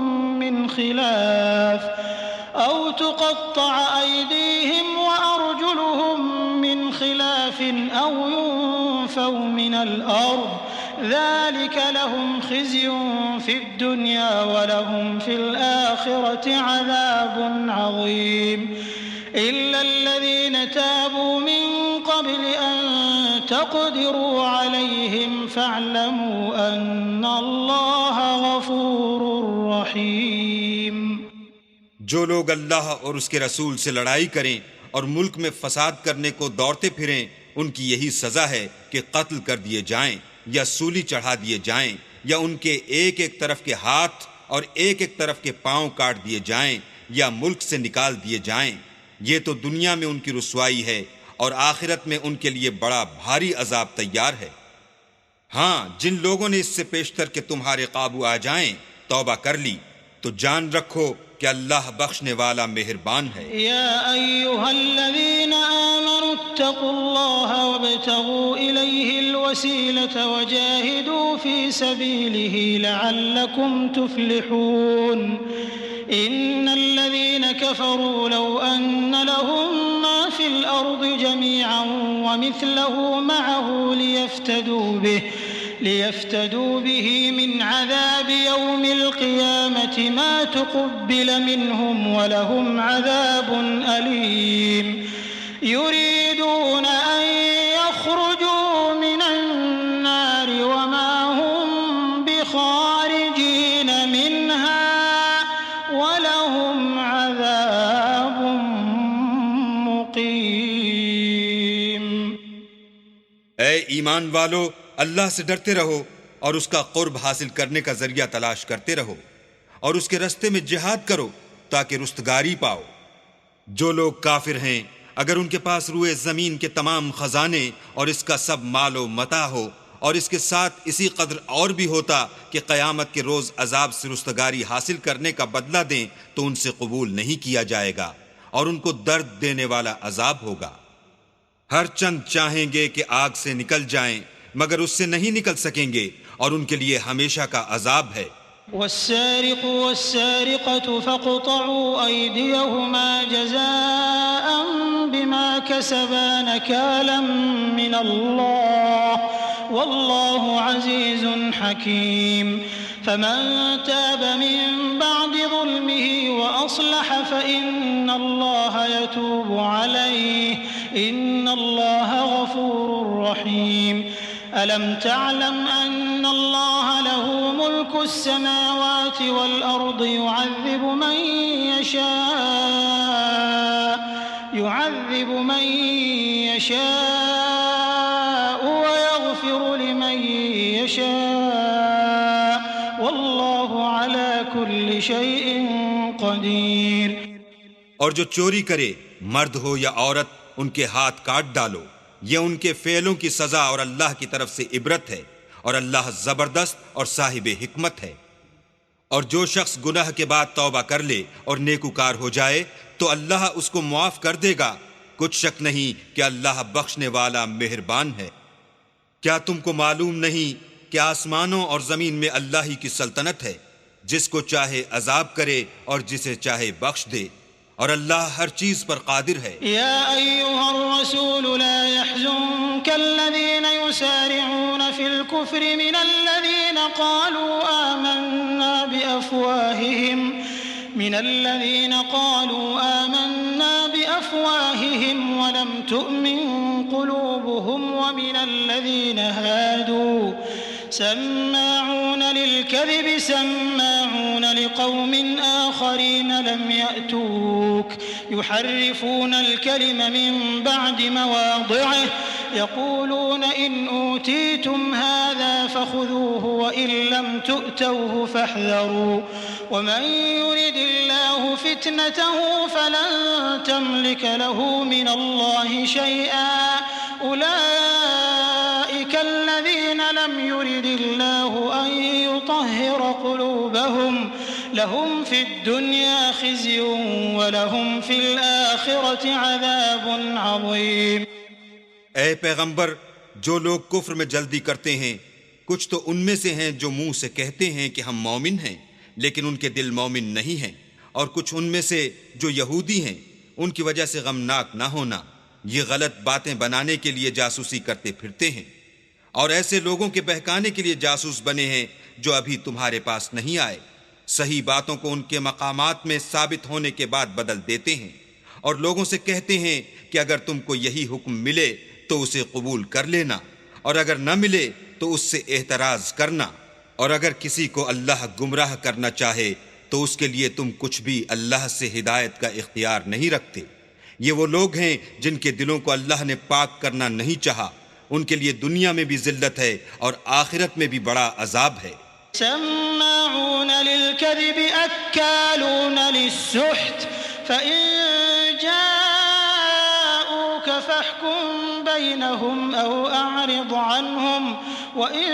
من خلاف أو ينفوا من الأرض ذلك لهم خزي في الدنيا ولهم في الآخرة عذاب عظيم إلا الذين تابوا من قبل أن تقدروا عليهم فاعلموا أن الله غفور رحيم۔ جو لوگ اللہ اور اس کے رسول سے لڑائی کریں اور ملک میں فساد کرنے کو دوڑتے پھریں، ان کی یہی سزا ہے کہ قتل کر دیے جائیں یا سولی چڑھا دیے جائیں یا ان کے ایک ایک طرف کے ہاتھ اور ایک ایک طرف کے پاؤں کاٹ دیے جائیں یا ملک سے نکال دیے جائیں۔ یہ تو دنیا میں ان کی رسوائی ہے اور آخرت میں ان کے لیے بڑا بھاری عذاب تیار ہے۔ ہاں جن لوگوں نے اس سے پیشتر کہ تمہارے قابو آ جائیں توبہ کر لی تو جان رکھو کہ اللہ بخشنے والا مہربان ہے۔ يا أيها الذين آمنوا اتقوا الله وابتغوا إليه الوسيلة وجاهدوا في سبيله لعلكم تفلحون إن الذين كفروا لو أن لهم ما في الأرض جميعا ومثله معه ليفتدوا به من عذاب يوم القيامة ما تقبل منهم ولهم عذاب أليم يريدون أن يخرجوا من النار وما هم بخارجين منها ولهم عذاب مقيم۔ اے ایمان والو، اللہ سے ڈرتے رہو اور اس کا قرب حاصل کرنے کا ذریعہ تلاش کرتے رہو اور اس کے رستے میں جہاد کرو تاکہ رستگاری پاؤ۔ جو لوگ کافر ہیں اگر ان کے پاس روئے زمین کے تمام خزانے اور اس کا سب مال و متاع ہو اور اس کے ساتھ اسی قدر اور بھی ہوتا کہ قیامت کے روز عذاب سے رستگاری حاصل کرنے کا بدلہ دیں تو ان سے قبول نہیں کیا جائے گا اور ان کو درد دینے والا عذاب ہوگا۔ ہر چند چاہیں گے کہ آگ سے نکل جائیں مگر اس سے نہیں نکل سکیں گے اور ان کے لیے ہمیشہ کا عذاب ہے۔ والسارق والسارقة فاقطعوا أيديهما جزاء بما كسبا نكالا من الله والله عزيز حكيم فمن تاب من بعد ظلمه وأصلح فإن الله يتوب عليه إن الله غفور رحيم ألم تعلم أن الله له ملك السماوات والأرض يعذب من يشاء ويغفر لمن يشاء والله على كل شيء قدير۔ اور جو چوری کرے مرد ہو یا عورت ان کے ہاتھ کاٹ ڈالو، یہ ان کے فعلوں کی سزا اور اللہ کی طرف سے عبرت ہے اور اللہ زبردست اور صاحب حکمت ہے۔ اور جو شخص گناہ کے بعد توبہ کر لے اور نیکوکار ہو جائے تو اللہ اس کو معاف کر دے گا، کچھ شک نہیں کہ اللہ بخشنے والا مہربان ہے۔ کیا تم کو معلوم نہیں کہ آسمانوں اور زمین میں اللہ ہی کی سلطنت ہے، جس کو چاہے عذاب کرے اور جسے چاہے بخش دے، اور اللہ ہر چیز پر قادر ہے۔ يا أيها الرسول لا يحزنك الذين يسارعون في الكفر من الذين قالوا آمنا بأفواههم ولم تؤمن قلوبهم ومن الذين هادوا سماعون للكذب سماعون لقوم آخرين لم يأتوك يحرفون الكلم من بعد مواضعه يقولون إن أوتيتم هذا فخذوه وإن لم تؤتوه فاحذروا ومن يرد الله فتنته فلن تملك له من الله شيئا أولئك الذين لم يرد الله أن يطهر قلوبهم لهم في الدنيا خزي ولهم في الآخرة عذاب عظيم۔ اے پیغمبر، جو لوگ کفر میں جلدی کرتے ہیں کچھ تو ان میں سے ہیں جو منہ سے کہتے ہیں کہ ہم مومن ہیں لیکن ان کے دل مومن نہیں ہیں، اور کچھ ان میں سے جو یہودی ہیں ان کی وجہ سے غمناک نہ ہونا، یہ غلط باتیں بنانے کے لیے جاسوسی کرتے پھرتے ہیں اور ایسے لوگوں کے بہکانے کے لیے جاسوس بنے ہیں جو ابھی تمہارے پاس نہیں آئے، صحیح باتوں کو ان کے مقامات میں ثابت ہونے کے بعد بدل دیتے ہیں اور لوگوں سے کہتے ہیں کہ اگر تم کو یہی حکم ملے تو اسے قبول کر لینا اور اگر نہ ملے تو اس سے اعتراض کرنا، اور اگر کسی کو اللہ گمراہ کرنا چاہے تو اس کے لیے تم کچھ بھی اللہ سے ہدایت کا اختیار نہیں رکھتے۔ یہ وہ لوگ ہیں جن کے دلوں کو اللہ نے پاک کرنا نہیں چاہا، ان کے لیے دنیا میں بھی ذلت ہے اور آخرت میں بھی بڑا عذاب ہے۔ سماعون للكذب أكالون للسحت فإن جاءوك جاءوك فاحكم بينهم أو أعرض عنهم وإن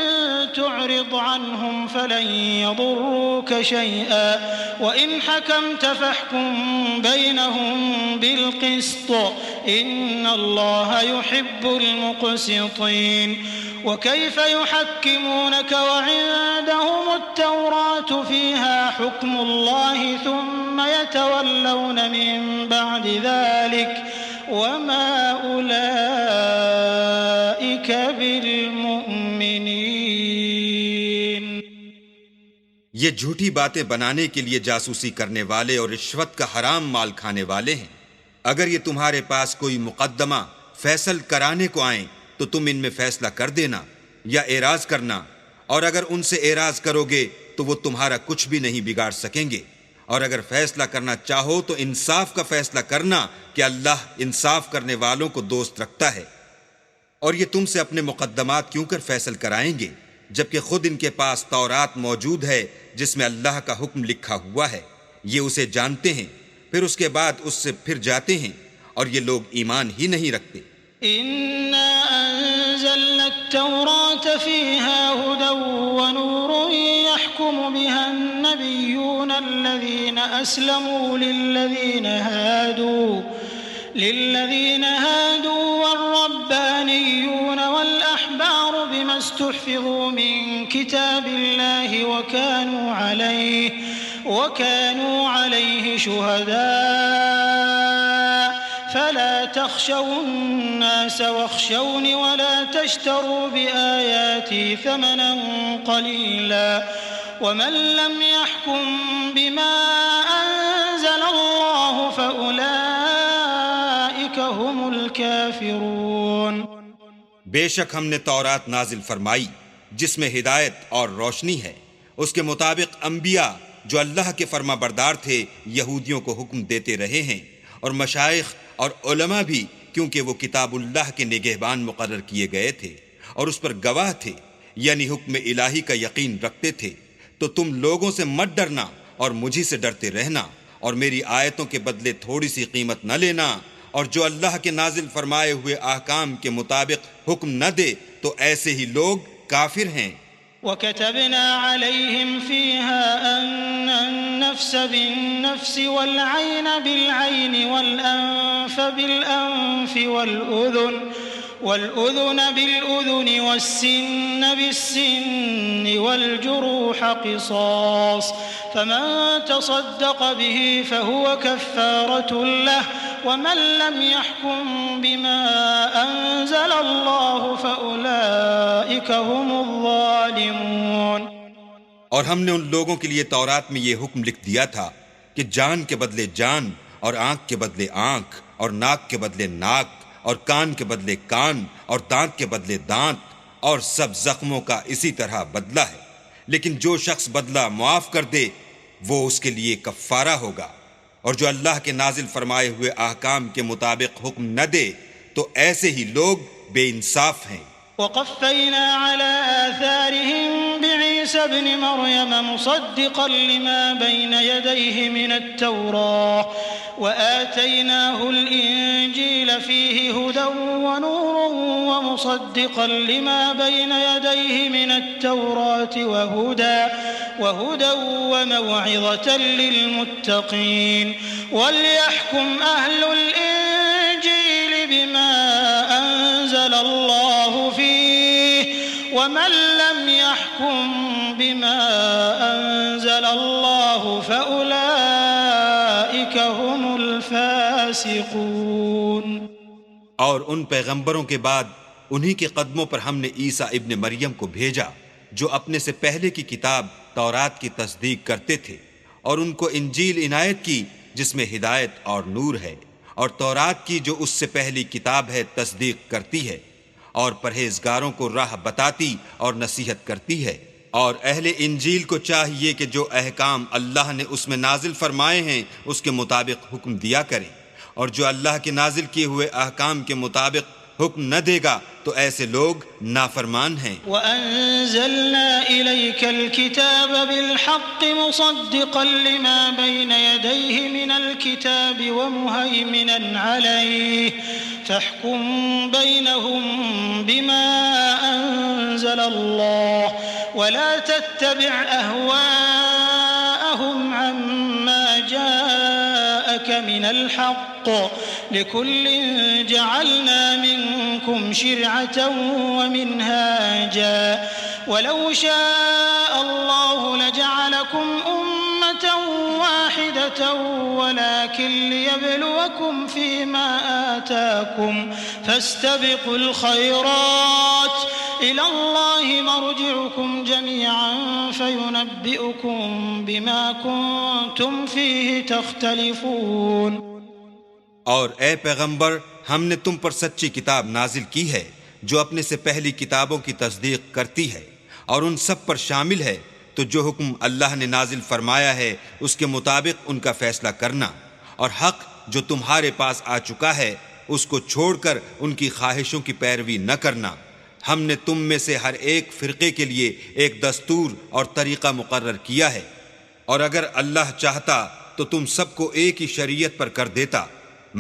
تعرض عنهم فلن يضروك شيئا وإن حكمت فاحكم بينهم بالقسط إن الله يحب المقسطين وكيف يحكمونك وعندهم التوراة فيها حكم الله ثم يتولون من بعد ذلك وما أولئك بالمؤمنين. یہ جھوٹی باتیں بنانے کے لیے جاسوسی کرنے والے اور رشوت کا حرام مال کھانے والے ہیں. اگر یہ تمہارے پاس کوئی مقدمہ فیصل کرانے کو آئیں تو تم ان میں فیصلہ کر دینا یا اعراض کرنا، اور اگر ان سے اعراض کرو گے تو وہ تمہارا کچھ بھی نہیں بگاڑ سکیں گے. اور اگر فیصلہ کرنا چاہو تو انصاف کا فیصلہ کرنا کہ اللہ انصاف کرنے والوں کو دوست رکھتا ہے. اور یہ تم سے اپنے مقدمات کیوں کر فیصل کرائیں گے جبکہ خود ان کے پاس تورات موجود ہے جس میں اللہ کا حکم لکھا ہوا ہے. یہ اسے جانتے ہیں، پھر اس کے بعد اس سے پھر جاتے ہیں اور یہ لوگ ایمان ہی نہیں رکھتے. إنا أنزلنا التوراة فيها هدى ونور يحكم بها النبيون الذين أسلموا للذين هادوا والربانيون والأحبار بما استحفظوا من كتاب الله وكانوا عليه شهداء فلا تخشوا الناس واخشوني ولا تشتروا بآياتي ثمنا قليلا ومن لم يحكم بما أنزل الله فأولئك هم الكافرون. بے شک ہم نے تورات نازل فرمائی جس میں ہدایت اور روشنی ہے. اس کے مطابق انبیاء جو اللہ کے فرما بردار تھے یہودیوں کو حکم دیتے رہے ہیں، اور مشائخ اور علماء بھی، کیونکہ وہ کتاب اللہ کے نگہبان مقرر کیے گئے تھے اور اس پر گواہ تھے، یعنی حکم الہی کا یقین رکھتے تھے. تو تم لوگوں سے مت ڈرنا اور مجھی سے ڈرتے رہنا، اور میری آیتوں کے بدلے تھوڑی سی قیمت نہ لینا، اور جو اللہ کے نازل فرمائے ہوئے احکام کے مطابق حکم نہ دے تو ایسے ہی لوگ کافر ہیں. وكتبنا عليهم فيها أن النفس بالنفس والعين بالعين والأنف بالأنف والأذن بالأذن والسن بالسن والجروح قصاص فمن تصدق به فهو كفارة له ومن لم يحكم بما أنزل الله فأولئك هم الظالمون. اور ہم نے ان لوگوں کے لیے تورات میں یہ حکم لکھ دیا تھا کہ جان کے بدلے جان، اور آنکھ کے بدلے آنکھ، اور ناک کے بدلے ناک، اور کان کے بدلے کان، اور دانت کے بدلے دانت، اور سب زخموں کا اسی طرح بدلہ ہے. لیکن جو شخص بدلہ معاف کر دے وہ اس کے لیے کفارہ ہوگا، اور جو اللہ کے نازل فرمائے ہوئے احکام کے مطابق حکم نہ دے تو ایسے ہی لوگ بے انصاف ہیں. وقفينا على آثارهم بعيسى ابن مريم مصدقا لما بين يديه من التوراة وآتيناه الإنجيل فيه هدى ونور ومصدقا لما بين يديه من التوراة وهدى وموعظة للمتقين وليحكم أهل الإنجيل بما أنزل الله فيه ومن لم يحكم بما أنزل الله فأولئك هم الفاسقون. اور ان پیغمبروں کے بعد انہی کے قدموں پر ہم نے عیسیٰ ابن مریم کو بھیجا جو اپنے سے پہلے کی کتاب تورات کی تصدیق کرتے تھے، اور ان کو انجیل عنایت کی جس میں ہدایت اور نور ہے، اور تورات کی جو اس سے پہلی کتاب ہے تصدیق کرتی ہے، اور پرہیزگاروں کو راہ بتاتی اور نصیحت کرتی ہے. اور اہل انجیل کو چاہیے کہ جو احکام اللہ نے اس میں نازل فرمائے ہیں اس کے مطابق حکم دیا کریں، اور جو اللہ کے نازل کیے ہوئے احکام کے مطابق حکم نہ دے گا تو ایسے لوگ نافرمان ہیں. وَأَنزَلْنَا إِلَيْكَ الْكِتَابَ بِالْحَقِّ مُصَدِّقًا لِمَا بَيْنَ يَدَيْهِ مِنَ الْكِتَابِ وَمُهَيْمِنًا عَلَيْهِ فاحكم بينهم بما أنزل الله ولا تتبع أهواءهم عما جاءك من الحق لكل جعلنا منكم شرعة ومنهاجا ولو شاء الله لجعلكم أمة واحدة ولكن ليبلوكم فيما آتاكم فاستبقوا الخيرات إلى الله مرجعكم جميعا فينبئكم بما كنتم فيه تختلفون. اور اے پیغمبر، ہم نے تم پر سچی کتاب نازل کی ہے جو اپنے سے پہلی کتابوں کی تصدیق کرتی ہے اور ان سب پر شامل ہے، تو جو حکم اللہ نے نازل فرمایا ہے اس کے مطابق ان کا فیصلہ کرنا، اور حق جو تمہارے پاس آ چکا ہے اس کو چھوڑ کر ان کی خواہشوں کی پیروی نہ کرنا. ہم نے تم میں سے ہر ایک فرقے کے لیے ایک دستور اور طریقہ مقرر کیا ہے، اور اگر اللہ چاہتا تو تم سب کو ایک ہی شریعت پر کر دیتا،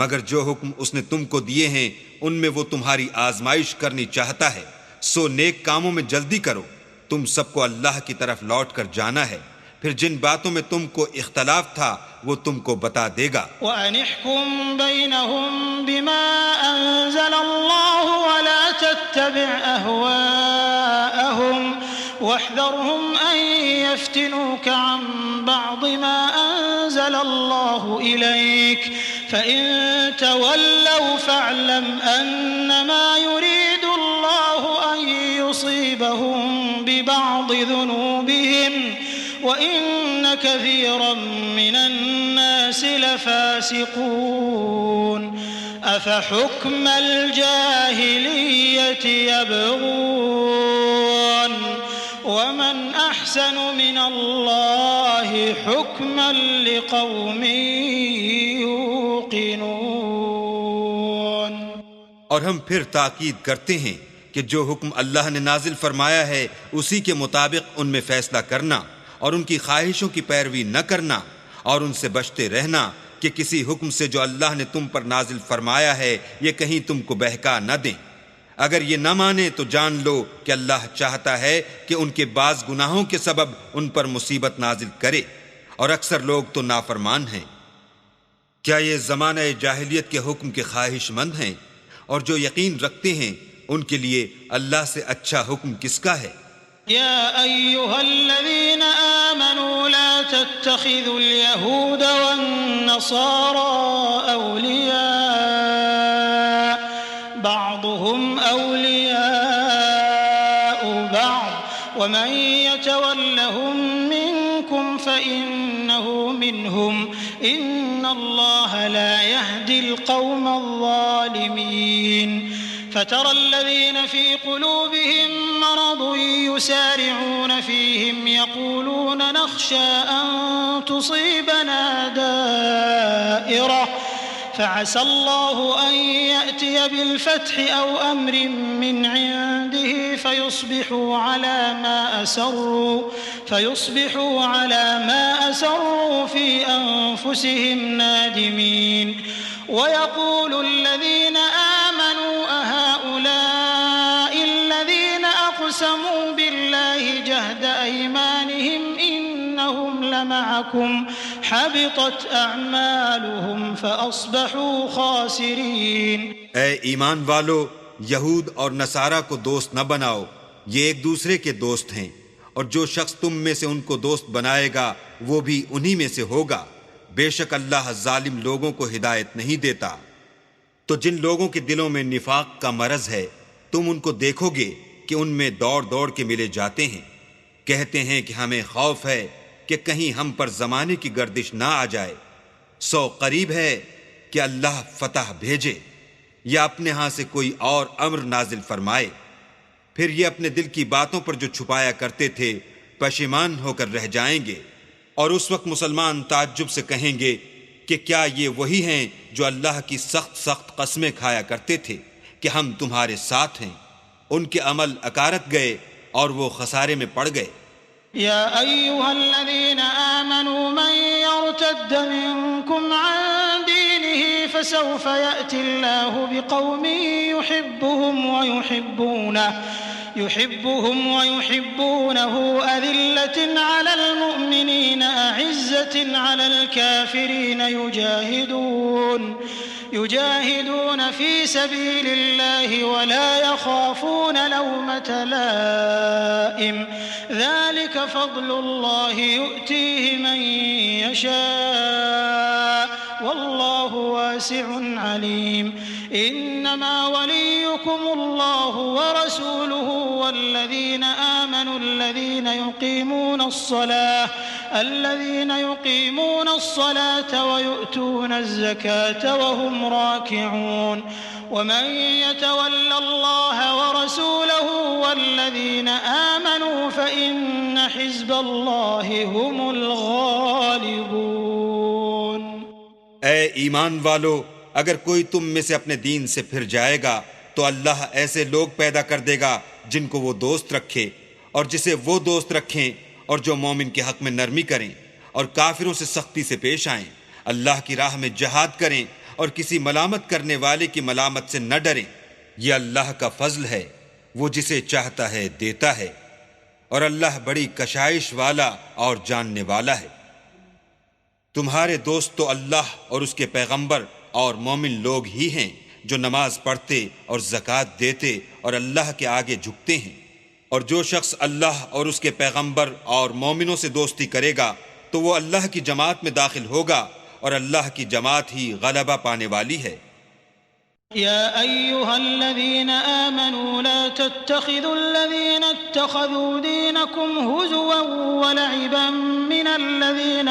مگر جو حکم اس نے تم کو دیے ہیں ان میں وہ تمہاری آزمائش کرنی چاہتا ہے، سو نیک کاموں میں جلدی کرو. تم سب کو اللہ کی طرف لوٹ کر جانا ہے، پھر جن باتوں میں تم کو اختلاف تھا وہ تم کو بتا دے گا. وَأَنِ احْكُم بَيْنَهُم بِمَا أَنزَلَ اللَّهُ وَلَا تَتَّبِعْ أَهْوَاءَهُمْ وَاحْذَرْهُمْ أَن يَفْتِنُوكَ عَن بَعْضِ مَا أَنزَلَ اللَّهُ إِلَيْكَ فَإِن تَوَلَّوْا فَاعْلَمْ أَنَّمَا يُرِيدُ اللَّهُ أَن يُصِيبَهُم بِبَعْضِ ذُنُوبِهِمْ وَإِنَّ كَثِيرًا مِّنَ النَّاسِ لَفَاسِقُونَ. أَفَحُكْمَ الْجَاهِلِيَّةِ يَبْغُونَ وَمَنْ أَحْسَنُ مِنَ اللَّهِ حُكْمًا لِقَوْمٍ يُوقِنُونَ. اور ہم پھر تاکید کرتے ہیں کہ جو حکم اللہ نے نازل فرمایا ہے اسی کے مطابق ان میں فیصلہ کرنا اور ان کی خواہشوں کی پیروی نہ کرنا، اور ان سے بچتے رہنا کہ کسی حکم سے جو اللہ نے تم پر نازل فرمایا ہے یہ کہیں تم کو بہکا نہ دیں. اگر یہ نہ مانے تو جان لو کہ اللہ چاہتا ہے کہ ان کے بعض گناہوں کے سبب ان پر مصیبت نازل کرے، اور اکثر لوگ تو نافرمان ہیں. کیا یہ زمانہ جاہلیت کے حکم کے خواہش مند ہیں؟ اور جو یقین رکھتے ہیں ان کے لیے اللہ سے اچھا حکم کس کا ہے؟ يا أيها الذين آمنوا لا تتخذوا اليهود والنصارى أولياء بعضهم أولياء بعض ومن يتولهم منكم فإنه منهم إن الله لا يهدي القوم الظالمين. فترى الذين في قلوبهم مرض يسارعون فيهم يقولون نخشى أن تصيبنا دائرة فعسى الله أن يأتي بالفتح أو أمر من عنده فيصبحوا على ما أسروا في أنفسهم نادمين. ويقول الذين آمنوا أهؤلاء الذين أقسموا بالله جهد أيمانهم إنهم لمعكم حبطت أعمالهم فأصبحوا خاسرين. اے ایمان والو، یہود اور نصارہ کو دوست نہ بناؤ، یہ ایک دوسرے کے دوست ہیں، اور جو شخص تم میں سے ان کو دوست بنائے گا وہ بھی انہی میں سے ہوگا. بے شک اللہ ظالم لوگوں کو ہدایت نہیں دیتا. تو جن لوگوں کے دلوں میں نفاق کا مرض ہے تم ان کو دیکھو گے کہ ان میں دوڑ دوڑ کے ملے جاتے ہیں، کہتے ہیں کہ ہمیں خوف ہے کہ کہیں ہم پر زمانے کی گردش نہ آ جائے. سو قریب ہے کہ اللہ فتح بھیجے یا اپنے ہاں سے کوئی اور امر نازل فرمائے. پھر یہ اپنے دل کی باتوں پر جو چھپایا کرتے تھے پشیمان ہو کر رہ جائیں گے، اور اس وقت مسلمان تعجب سے کہیں گے کہ کیا یہ وہی ہیں جو اللہ کی سخت سخت قسمیں کھایا کرتے تھے کہ ہم تمہارے ساتھ ہیں. ان کے عمل اکارت گئے اور وہ خسارے میں پڑ گئے. يا أيها الذين آمنوا من يرتد منكم عن دينه فسوف يأتي الله بقوم يحبهم ويحبونه أذلة على المؤمنين أعزة على الكافرين يجاهدون في سبيل الله ولا يخافون لومة لائم ذلك فضل الله يؤتيه من يشاء والله واسع عليم إنما وليكم الله ورسوله والذين آمنوا الذين يقيمون الصلاة ويؤتون الزكاة وهم راكعون ومن يتول الله ورسوله والذين آمنوا فإن حزب الله هم الغالبون. اے ایمان والو، اگر کوئی تم میں سے اپنے دین سے پھر جائے گا تو اللہ ایسے لوگ پیدا کر دے گا جن کو وہ دوست رکھے اور جسے وہ دوست رکھیں، اور جو مومن کے حق میں نرمی کریں اور کافروں سے سختی سے پیش آئیں، اللہ کی راہ میں جہاد کریں اور کسی ملامت کرنے والے کی ملامت سے نہ ڈریں. یہ اللہ کا فضل ہے، وہ جسے چاہتا ہے دیتا ہے، اور اللہ بڑی کشائش والا اور جاننے والا ہے. تمہارے دوست تو اللہ اور اس کے پیغمبر اور مومن لوگ ہی ہیں جو نماز پڑھتے اور زکوٰۃ دیتے اور اللہ کے آگے جھکتے ہیں. اور جو شخص اللہ اور اس کے پیغمبر اور مومنوں سے دوستی کرے گا تو وہ اللہ کی جماعت میں داخل ہوگا، اور اللہ کی جماعت ہی غلبہ پانے والی ہے. يا أيها الذين آمنوا لا تتخذوا الذين اتخذوا دينكم هزوا ولعبا من الذين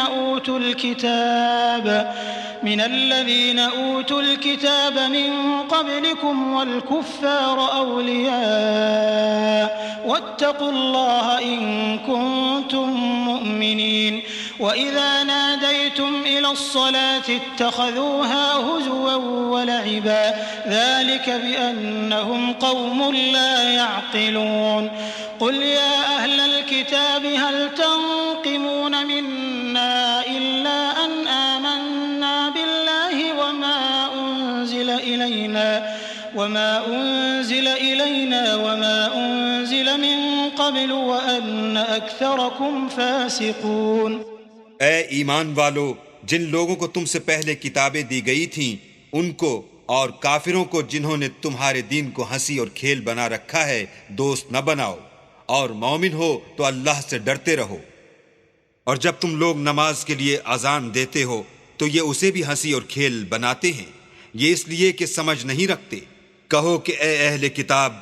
أوتوا الكتاب من قبلكم والكفار أولياء واتقوا الله إن كنتم مؤمنين. وإذا ناديتم إلى الصلاة اتخذوها هزوا ولعبا ذلك بأنهم قوم لا يعقلون. قل يا أهل الكتاب هل تنقمون منا إلا أن آمنا بالله وما أنزل إلينا وما أنزل من قبل وأن أكثركم فاسقون. اے ایمان والو، جن لوگوں کو تم سے پہلے کتابیں دی گئی تھیں ان کو اور کافروں کو جنہوں نے تمہارے دین کو ہنسی اور کھیل بنا رکھا ہے دوست نہ بناؤ، اور مومن ہو تو اللہ سے ڈرتے رہو. اور جب تم لوگ نماز کے لیے اذان دیتے ہو تو یہ اسے بھی ہنسی اور کھیل بناتے ہیں، یہ اس لیے کہ سمجھ نہیں رکھتے. کہو کہ اے اہل کتاب،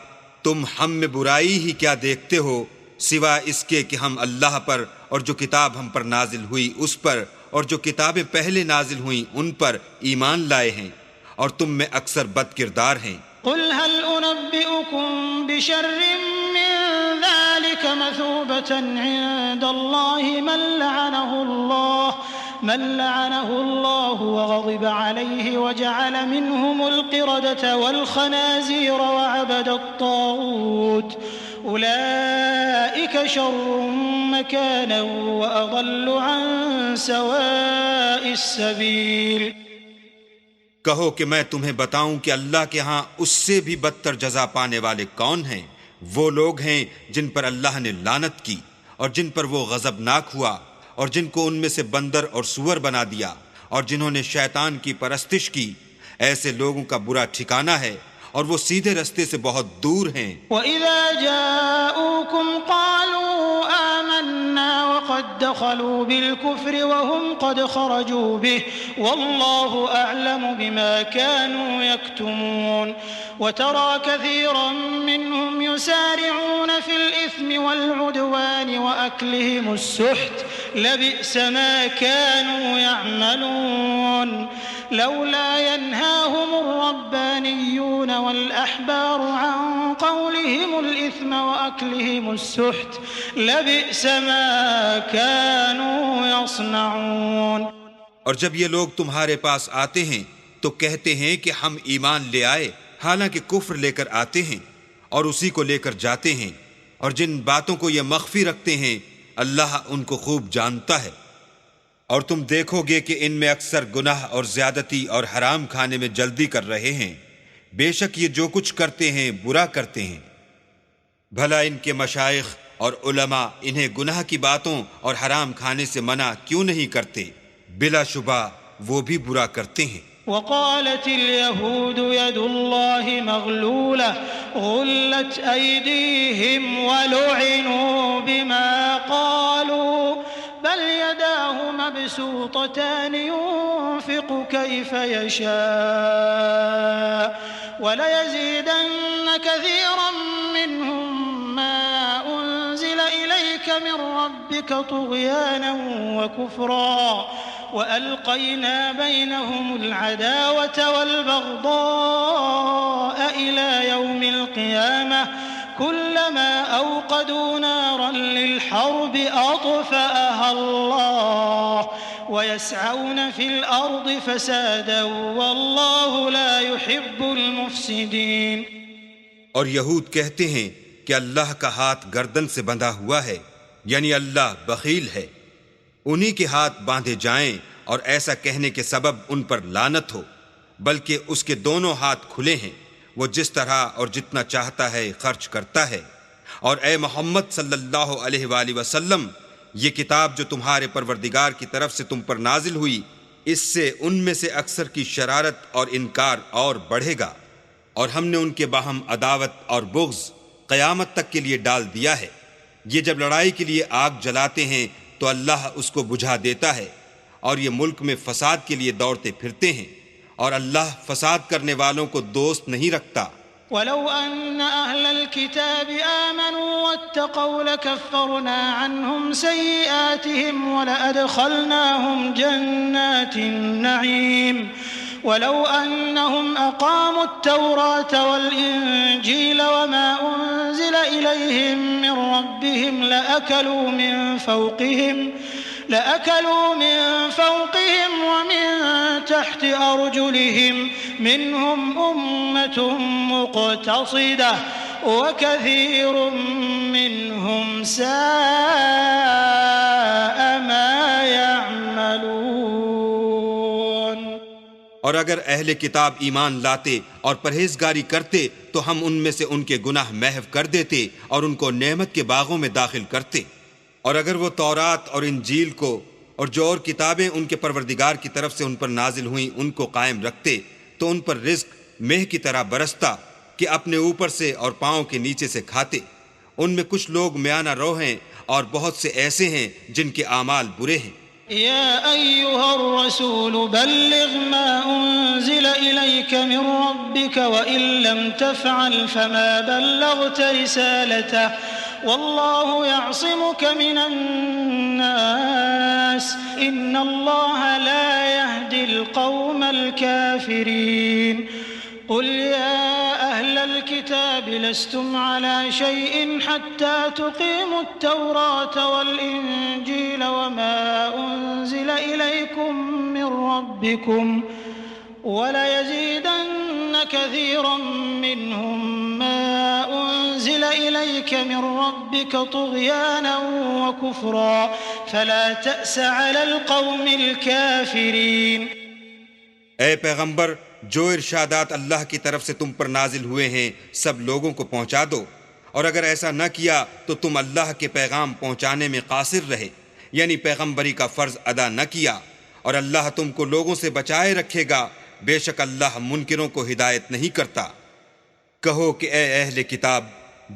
تم ہم میں برائی ہی کیا دیکھتے ہو سوائے اس کے کہ ہم اللہ پر اور جو کتاب ہم پر نازل ہوئی اس پر اور جو کتابیں پہلے نازل ہوئیں ان پر ایمان لائے ہیں، اور تم میں اکثر بد کردار ہیں. قل هل أنبئكم بشر من ذلك مثوبة عند الله من لعنه الله وغضب عليه وجعل منهم القردة والخنازير وعبد الطاغوت أولئك شر مكانا وأضل عن سواء السبيل. کہو کہ میں تمہیں بتاؤں کہ اللہ کے ہاں اس سے بھی بدتر جزا پانے والے کون ہیں؟ وہ لوگ ہیں جن پر اللہ نے لعنت کی اور جن پر وہ غضبناک ہوا، اور جن کو ان میں سے بندر اور سور بنا دیا، اور جنہوں نے شیطان کی پرستش کی. ایسے لوگوں کا برا ٹھکانہ ہے اور وہ سیدھے رستے سے بہت دور ہیں. وَإِذَا جَاءُوكُمْ قَالُوا آمَنَّا وَقَدْ دَخَلُوا بِالْكُفْرِ وَهُمْ قَدْ خَرَجُوا بِهِ وَاللَّهُ أَعْلَمُ بِمَا كَانُوا يَكْتُمُونَ. وَتَرَى كَثِيرًا مِّنْهُمْ يُسَارِعُونَ فِي الْإِثْمِ وَالْعُدْوَانِ وَأَكْلِهِمُ السُّحْتَ لَبِئْسَ مَا كَانُوا يَعْمَلُونَ. لولا ينهاهم الربانيون والأحبار عن قولهم الإثم وأكلهم السحت لبئس ما كانوا يصنعون. اور جب یہ لوگ تمہارے پاس آتے ہیں تو کہتے ہیں کہ ہم ایمان لے آئے، حالانکہ کفر لے کر آتے ہیں اور اسی کو لے کر جاتے ہیں، اور جن باتوں کو یہ مخفی رکھتے ہیں اللہ ان کو خوب جانتا ہے. اور تم دیکھو گے کہ ان میں اکثر گناہ اور زیادتی اور حرام کھانے میں جلدی کر رہے ہیں، بے شک یہ جو کچھ کرتے ہیں برا کرتے ہیں۔ بھلا ان کے مشائخ اور علماء انہیں گناہ کی باتوں اور حرام کھانے سے منع کیوں نہیں کرتے؟ بلا شبہ وہ بھی برا کرتے ہیں۔ وقالت اليهود يد الله مغلولة غلت أيديهم ولعنوا بما قالوا بل يداه مبسوطتان ينفق كيف يشاء وليزيدن كثيرا منهم ما أنزل إليك من ربك طغيانا وكفرا وألقينا بينهم العداوة والبغضاء إلى يوم القيامة كلما أوقدوا نارا للحرب أطفأها الله ويسعون في الأرض فسادا والله لا يحب المفسدين۔ اور یہود کہتے ہیں کہ اللہ کا ہاتھ گردن سے بندھا ہوا ہے، یعنی اللہ بخیل ہے، انہی کے ہاتھ باندھے جائیں اور ایسا کہنے کے سبب ان پر لعنت ہو، بلکہ اس کے دونوں ہاتھ کھلے ہیں، وہ جس طرح اور جتنا چاہتا ہے خرچ کرتا ہے۔ اور اے محمد صلی اللہ علیہ وآلہ وسلم، یہ کتاب جو تمہارے پروردگار کی طرف سے تم پر نازل ہوئی، اس سے ان میں سے اکثر کی شرارت اور انکار اور بڑھے گا، اور ہم نے ان کے باہم عداوت اور بغض قیامت تک کے لیے ڈال دیا ہے۔ یہ جب لڑائی کے لیے آگ جلاتے ہیں تو اللہ اس کو بجھا دیتا ہے، اور یہ ملک میں فساد کے لیے دوڑتے پھرتے ہیں، اور اللہ فساد کرنے والوں کو دوست نہیں رکھتا۔ ولو أن أهل الكتاب آمنوا واتقوا لكفرنا عنهم سيئاتهم ولأدخلناهم جنات النعيم ولو أنهم أقاموا التوراة والإنجيل وما أنزل إليهم من ربهم لأكلوا من فوقهم ومن تحت أرجلهم منهم أمة مقتصدة وكثير منهم ساء ما يعملون۔ اور اگر اہل کتاب ایمان لاتے اور پرہیزگاری کرتے تو ہم ان میں سے ان کے گناہ محو کر دیتے اور ان کو نعمت کے باغوں میں داخل کرتے۔ اور اگر وہ تورات اور انجیل کو اور جو اور کتابیں ان کے پروردگار کی طرف سے ان پر نازل ہوئیں ان کو قائم رکھتے تو ان پر رزق مہ کی طرح برستا کہ اپنے اوپر سے اور پاؤں کے نیچے سے کھاتے۔ ان میں کچھ لوگ میانہ رو ہیں اور بہت سے ایسے ہیں جن کے اعمال برے ہیں۔ يا أيها الرسول بلغ ما أنزل إليك من ربك وإن لم تفعل فما بلغت رسالته والله يعصمك من الناس إن الله لا يهدي القوم الكافرين۔ قل يا أهل الكتاب لستم على شيء حتى تقيموا التوراة والإنجيل وما أنزل إليكم من ربكم وليزيدن كثيرا منهم ما أنزل إليك من ربك طغيانا وكفرا فلا تأس على القوم الكافرين۔ اے پیغمبر، جو ارشادات اللہ کی طرف سے تم پر نازل ہوئے ہیں سب لوگوں کو پہنچا دو، اور اگر ایسا نہ کیا تو تم اللہ کے پیغام پہنچانے میں قاصر رہے، یعنی پیغمبری کا فرض ادا نہ کیا، اور اللہ تم کو لوگوں سے بچائے رکھے گا، بے شک اللہ منکروں کو ہدایت نہیں کرتا۔ کہو کہ اے اہل کتاب،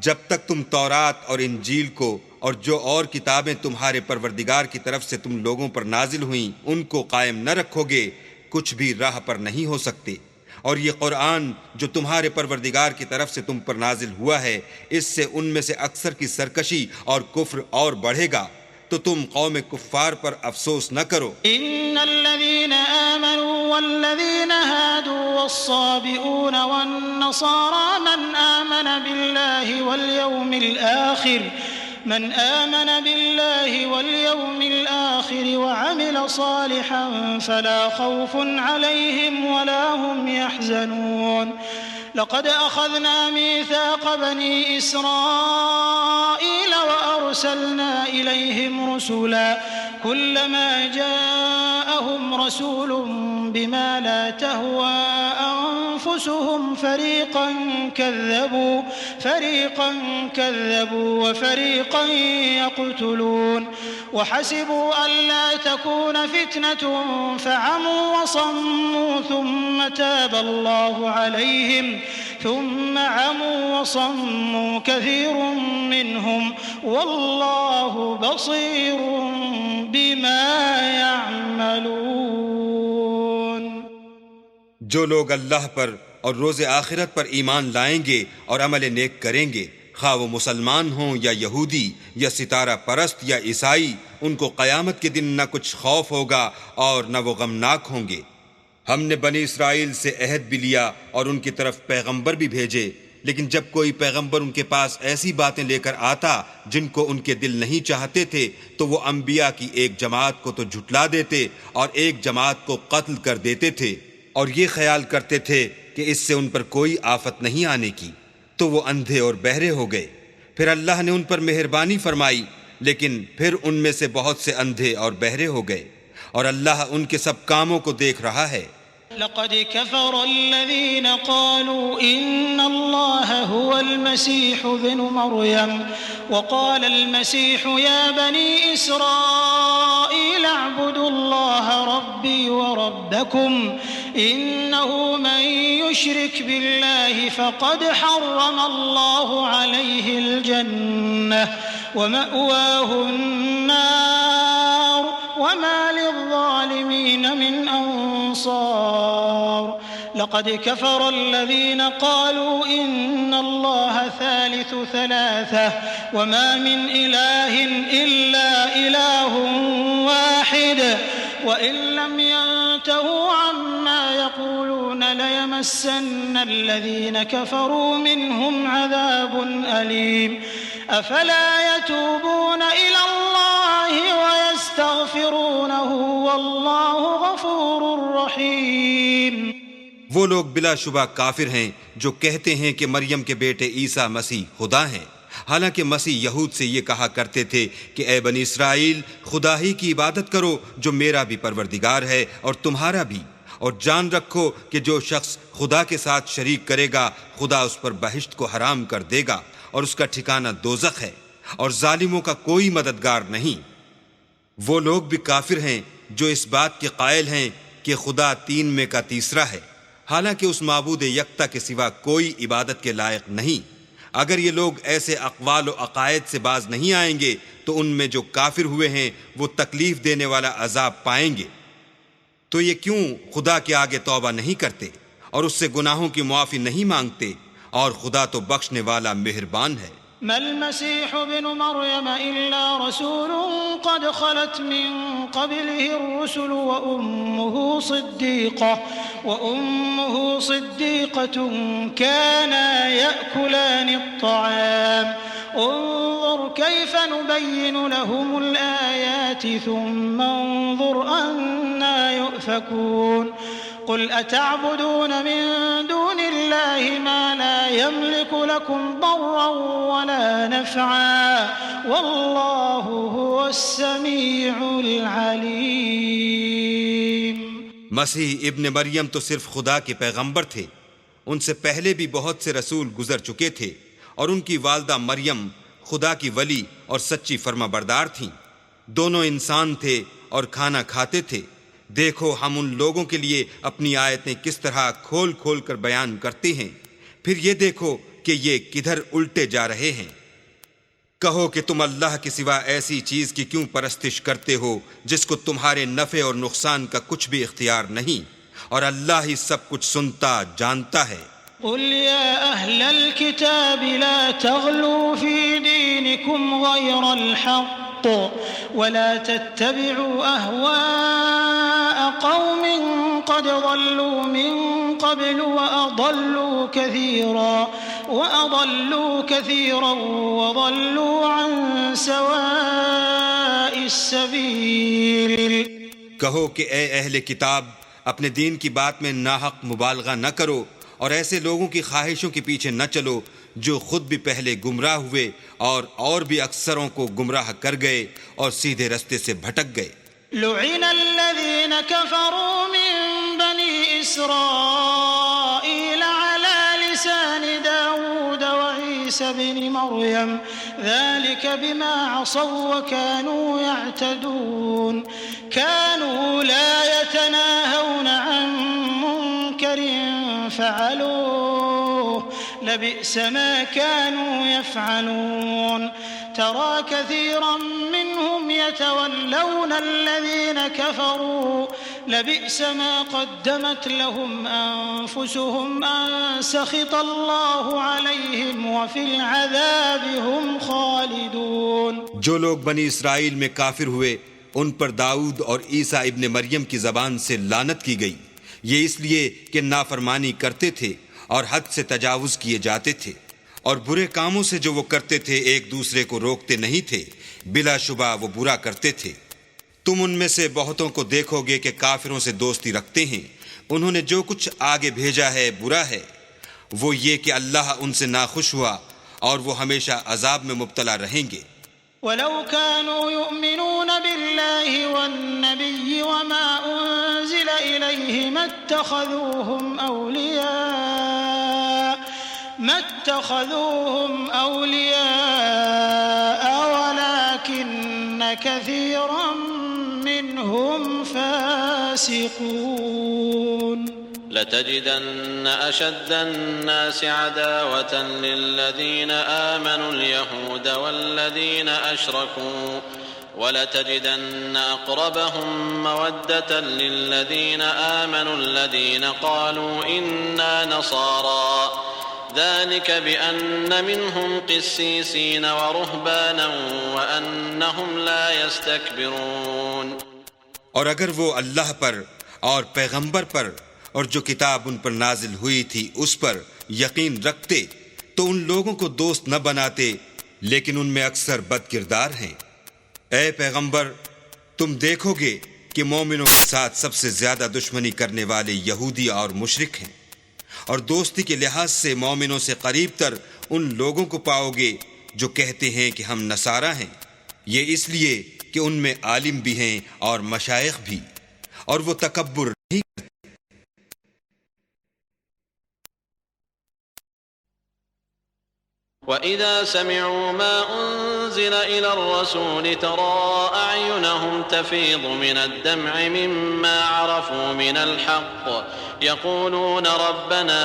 جب تک تم تورات اور انجیل کو اور جو اور کتابیں تمہارے پروردگار کی طرف سے تم لوگوں پر نازل ہوئیں ان کو قائم نہ رکھو گے، کچھ بھی راہ پر نہیں ہو سکتے۔ اور یہ قرآن جو تمہارے پروردگار کی طرف سے تم پر نازل ہوا ہے، اس سے ان میں سے اکثر کی سرکشی اور کفر اور بڑھے گا، تو تم قوم کفار پر افسوس نہ کرو۔ ان الذين آمنوا والذين هادوا والصابئون والنصارى من آمن بالله واليوم الآخر وعمل صالحا فلا خوف عليهم ولا هم يحزنون۔ لقد أخذنا ميثاق بني إسرائيل وأرسلنا إليهم رسلا كلما جاءهم رسول بما لا تهوى أنفسهم فريقا كذبوا وفريقا يقتلون وحسبوا ألا تكون فتنة فعموا وصموا ثم تاب الله عليهم ثم عموا وصموا كثير منهم والله بصير بما يعملون. جو لوگ اللہ پر اور روز آخرت پر ایمان لائیں گے اور عمل نیک کریں گے، خواہ وہ مسلمان ہوں یا یہودی یا ستارہ پرست یا عیسائی، ان کو قیامت کے دن نہ کچھ خوف ہوگا اور نہ وہ غمناک ہوں گے. ہم نے بنی اسرائیل سے عہد بھی لیا اور ان کی طرف پیغمبر بھی بھیجے، لیکن جب کوئی پیغمبر ان کے پاس ایسی باتیں لے کر آتا جن کو ان کے دل نہیں چاہتے تھے تو وہ انبیاء کی ایک جماعت کو تو جھٹلا دیتے اور ایک جماعت کو قتل کر دیتے تھے، اور یہ خیال کرتے تھے کہ اس سے ان پر کوئی آفت نہیں آنے کی، تو وہ اندھے اور بہرے ہو گئے. پھر اللہ نے ان پر مہربانی فرمائی، لیکن پھر ان میں سے بہت سے اندھے اور بہرے ہو گئے، اور اللہ ان کے سب کاموں کو دیکھ رہا ہے. لقد كفر الذين قالوا إن الله هو المسيح ابن مريم وقال المسيح يا بني إسرائيل اعبدوا الله ربي وربكم إنه من يشرك بالله فقد حرم الله عليه الجنة ومأواه النار وما للظالمين من أنصار. لقد كفر الذين قالوا إن الله ثالث ثلاثة وما من إله إلا إله واحد وإن لم ينتهوا عما يقولون ليمسن الذين كفروا منهم عذاب أليم. أفلا يتوبون إلى الله ويستغفرونه والله غفور رحيم. وہ لوگ بلا شبہ کافر ہیں جو کہتے ہیں کہ مریم کے بیٹے عیسیٰ مسیح خدا ہیں، حالانکہ مسیح یہود سے یہ کہا کرتے تھے کہ اے بنی اسرائیل، خدا ہی کی عبادت کرو جو میرا بھی پروردگار ہے اور تمہارا بھی، اور جان رکھو کہ جو شخص خدا کے ساتھ شریک کرے گا خدا اس پر بہشت کو حرام کر دے گا اور اس کا ٹھکانہ دوزخ ہے، اور ظالموں کا کوئی مددگار نہیں. وہ لوگ بھی کافر ہیں جو اس بات کے قائل ہیں کہ خدا تین میں کا تیسرا ہے، حالانکہ اس معبود یکتا کے سوا کوئی عبادت کے لائق نہیں. اگر یہ لوگ ایسے اقوال و عقائد سے باز نہیں آئیں گے تو ان میں جو کافر ہوئے ہیں وہ تکلیف دینے والا عذاب پائیں گے. تو یہ کیوں خدا کے آگے توبہ نہیں کرتے اور اس سے گناہوں کی معافی نہیں مانگتے؟ اور خدا تو بخشنے والا مہربان ہے. ما المسيح ابن مريم إلا رسول قد خلت من قبله الرسل وأمه صديقة كانا يأكلان الطعام انظر كيف نبين لهم الآيات ثم انظر أنا يؤفكون. قل أتعبدون من دون الله ما لا يملك لكم ضرا ولا نفعا والله هو السميع العليم. مسیح ابن مریم تو صرف خدا کے پیغمبر تھے، ان سے پہلے بھی بہت سے رسول گزر چکے تھے، اور ان کی والدہ مریم خدا کی ولی اور سچی فرما بردار تھیں. دونوں انسان تھے اور کھانا کھاتے تھے. دیکھو ہم ان لوگوں کے لیے اپنی آیتیں کس طرح کھول کھول کر بیان کرتے ہیں، پھر یہ دیکھو کہ یہ کدھر الٹے جا رہے ہیں. کہو کہ تم اللہ کے سوا ایسی چیز کی کیوں پرستش کرتے ہو جس کو تمہارے نفع اور نقصان کا کچھ بھی اختیار نہیں، اور اللہ ہی سب کچھ سنتا جانتا ہے. قل يا أهل الكتاب لا تغلوا في دينكم غير الحق ولا تتبعوا أهواء قوم قد ضلوا من قبل وأضلوا كثيرا وضلوا عن سواء السبيل. کہو کہ اے اہل کتاب، اپنے دین کی بات میں ناحق مبالغہ نہ کرو اور ایسے لوگوں کی خواہشوں کے پیچھے نہ چلو جو خود بھی پہلے گمراہ ہوئے اور بھی اکثروں کو گمراہ کر گئے اور سیدھے رستے سے بھٹک گئے۔ لعن الذين كفروا من بني إسرائيل على لسان داود وعيسى بن مريم ذلك بما عصوا وكانوا يعتدون كانوا لا يتناهون عن منكر فعلوه لبئس ما كانوا يفعلون ترى كثيرا منهم يتولون الذين كفروا لبئس ما قدمت لهم أنفسهم أن سخط الله عليهم وفي العذاب هم خالدون۔ جو لوگ بنی اسرائیل میں کافر ہوئے ان پر داؤد اور عیسیٰ ابن مریم کی زبان سے لعنت کی گئی، یہ اس لیے کہ نافرمانی کرتے تھے اور حد سے تجاوز کیے جاتے تھے، اور برے کاموں سے جو وہ کرتے تھے ایک دوسرے کو روکتے نہیں تھے، بلا شبہ وہ برا کرتے تھے۔ تم ان میں سے بہتوں کو دیکھو گے کہ کافروں سے دوستی رکھتے ہیں، انہوں نے جو کچھ آگے بھیجا ہے برا ہے، وہ یہ کہ اللہ ان سے ناخوش ہوا اور وہ ہمیشہ عذاب میں مبتلا رہیں گے۔ ولو كانوا يؤمنون بالله والنبي وما أنزل إليه ما اتخذوهم أولياء ولكن كثيرا منهم فاسقون۔ لتجدن أشد الناس عداوة للذين آمنوا اليهود والذين أشركوا ولتجدن أقربهم مودة للذين آمنوا الذين قالوا إنا نصارى ذلك بأن منهم قسيسين ورهبانا وأنهم لا يستكبرون۔ اور اگر وہ اللہ پر اور پیغمبر پر اور جو کتاب ان پر نازل ہوئی تھی اس پر یقین رکھتے تو ان لوگوں کو دوست نہ بناتے، لیکن ان میں اکثر بد کردار ہیں۔ اے پیغمبر، تم دیکھو گے کہ مومنوں کے ساتھ سب سے زیادہ دشمنی کرنے والے یہودی اور مشرک ہیں، اور دوستی کے لحاظ سے مومنوں سے قریب تر ان لوگوں کو پاؤ گے جو کہتے ہیں کہ ہم نصارہ ہیں، یہ اس لیے کہ ان میں عالم بھی ہیں اور مشائخ بھی، اور وہ تکبر نہیں کرتے۔ وَإِذَا سَمِعُوا مَا أُنزِلَ إِلَى الرَّسُولِ تَرَىٰ أَعْيُنَهُمْ تَفِيضُ مِنَ الدَّمْعِ مِمَّا عَرَفُوا مِنَ الْحَقِّ يَقُولُونَ رَبَّنَا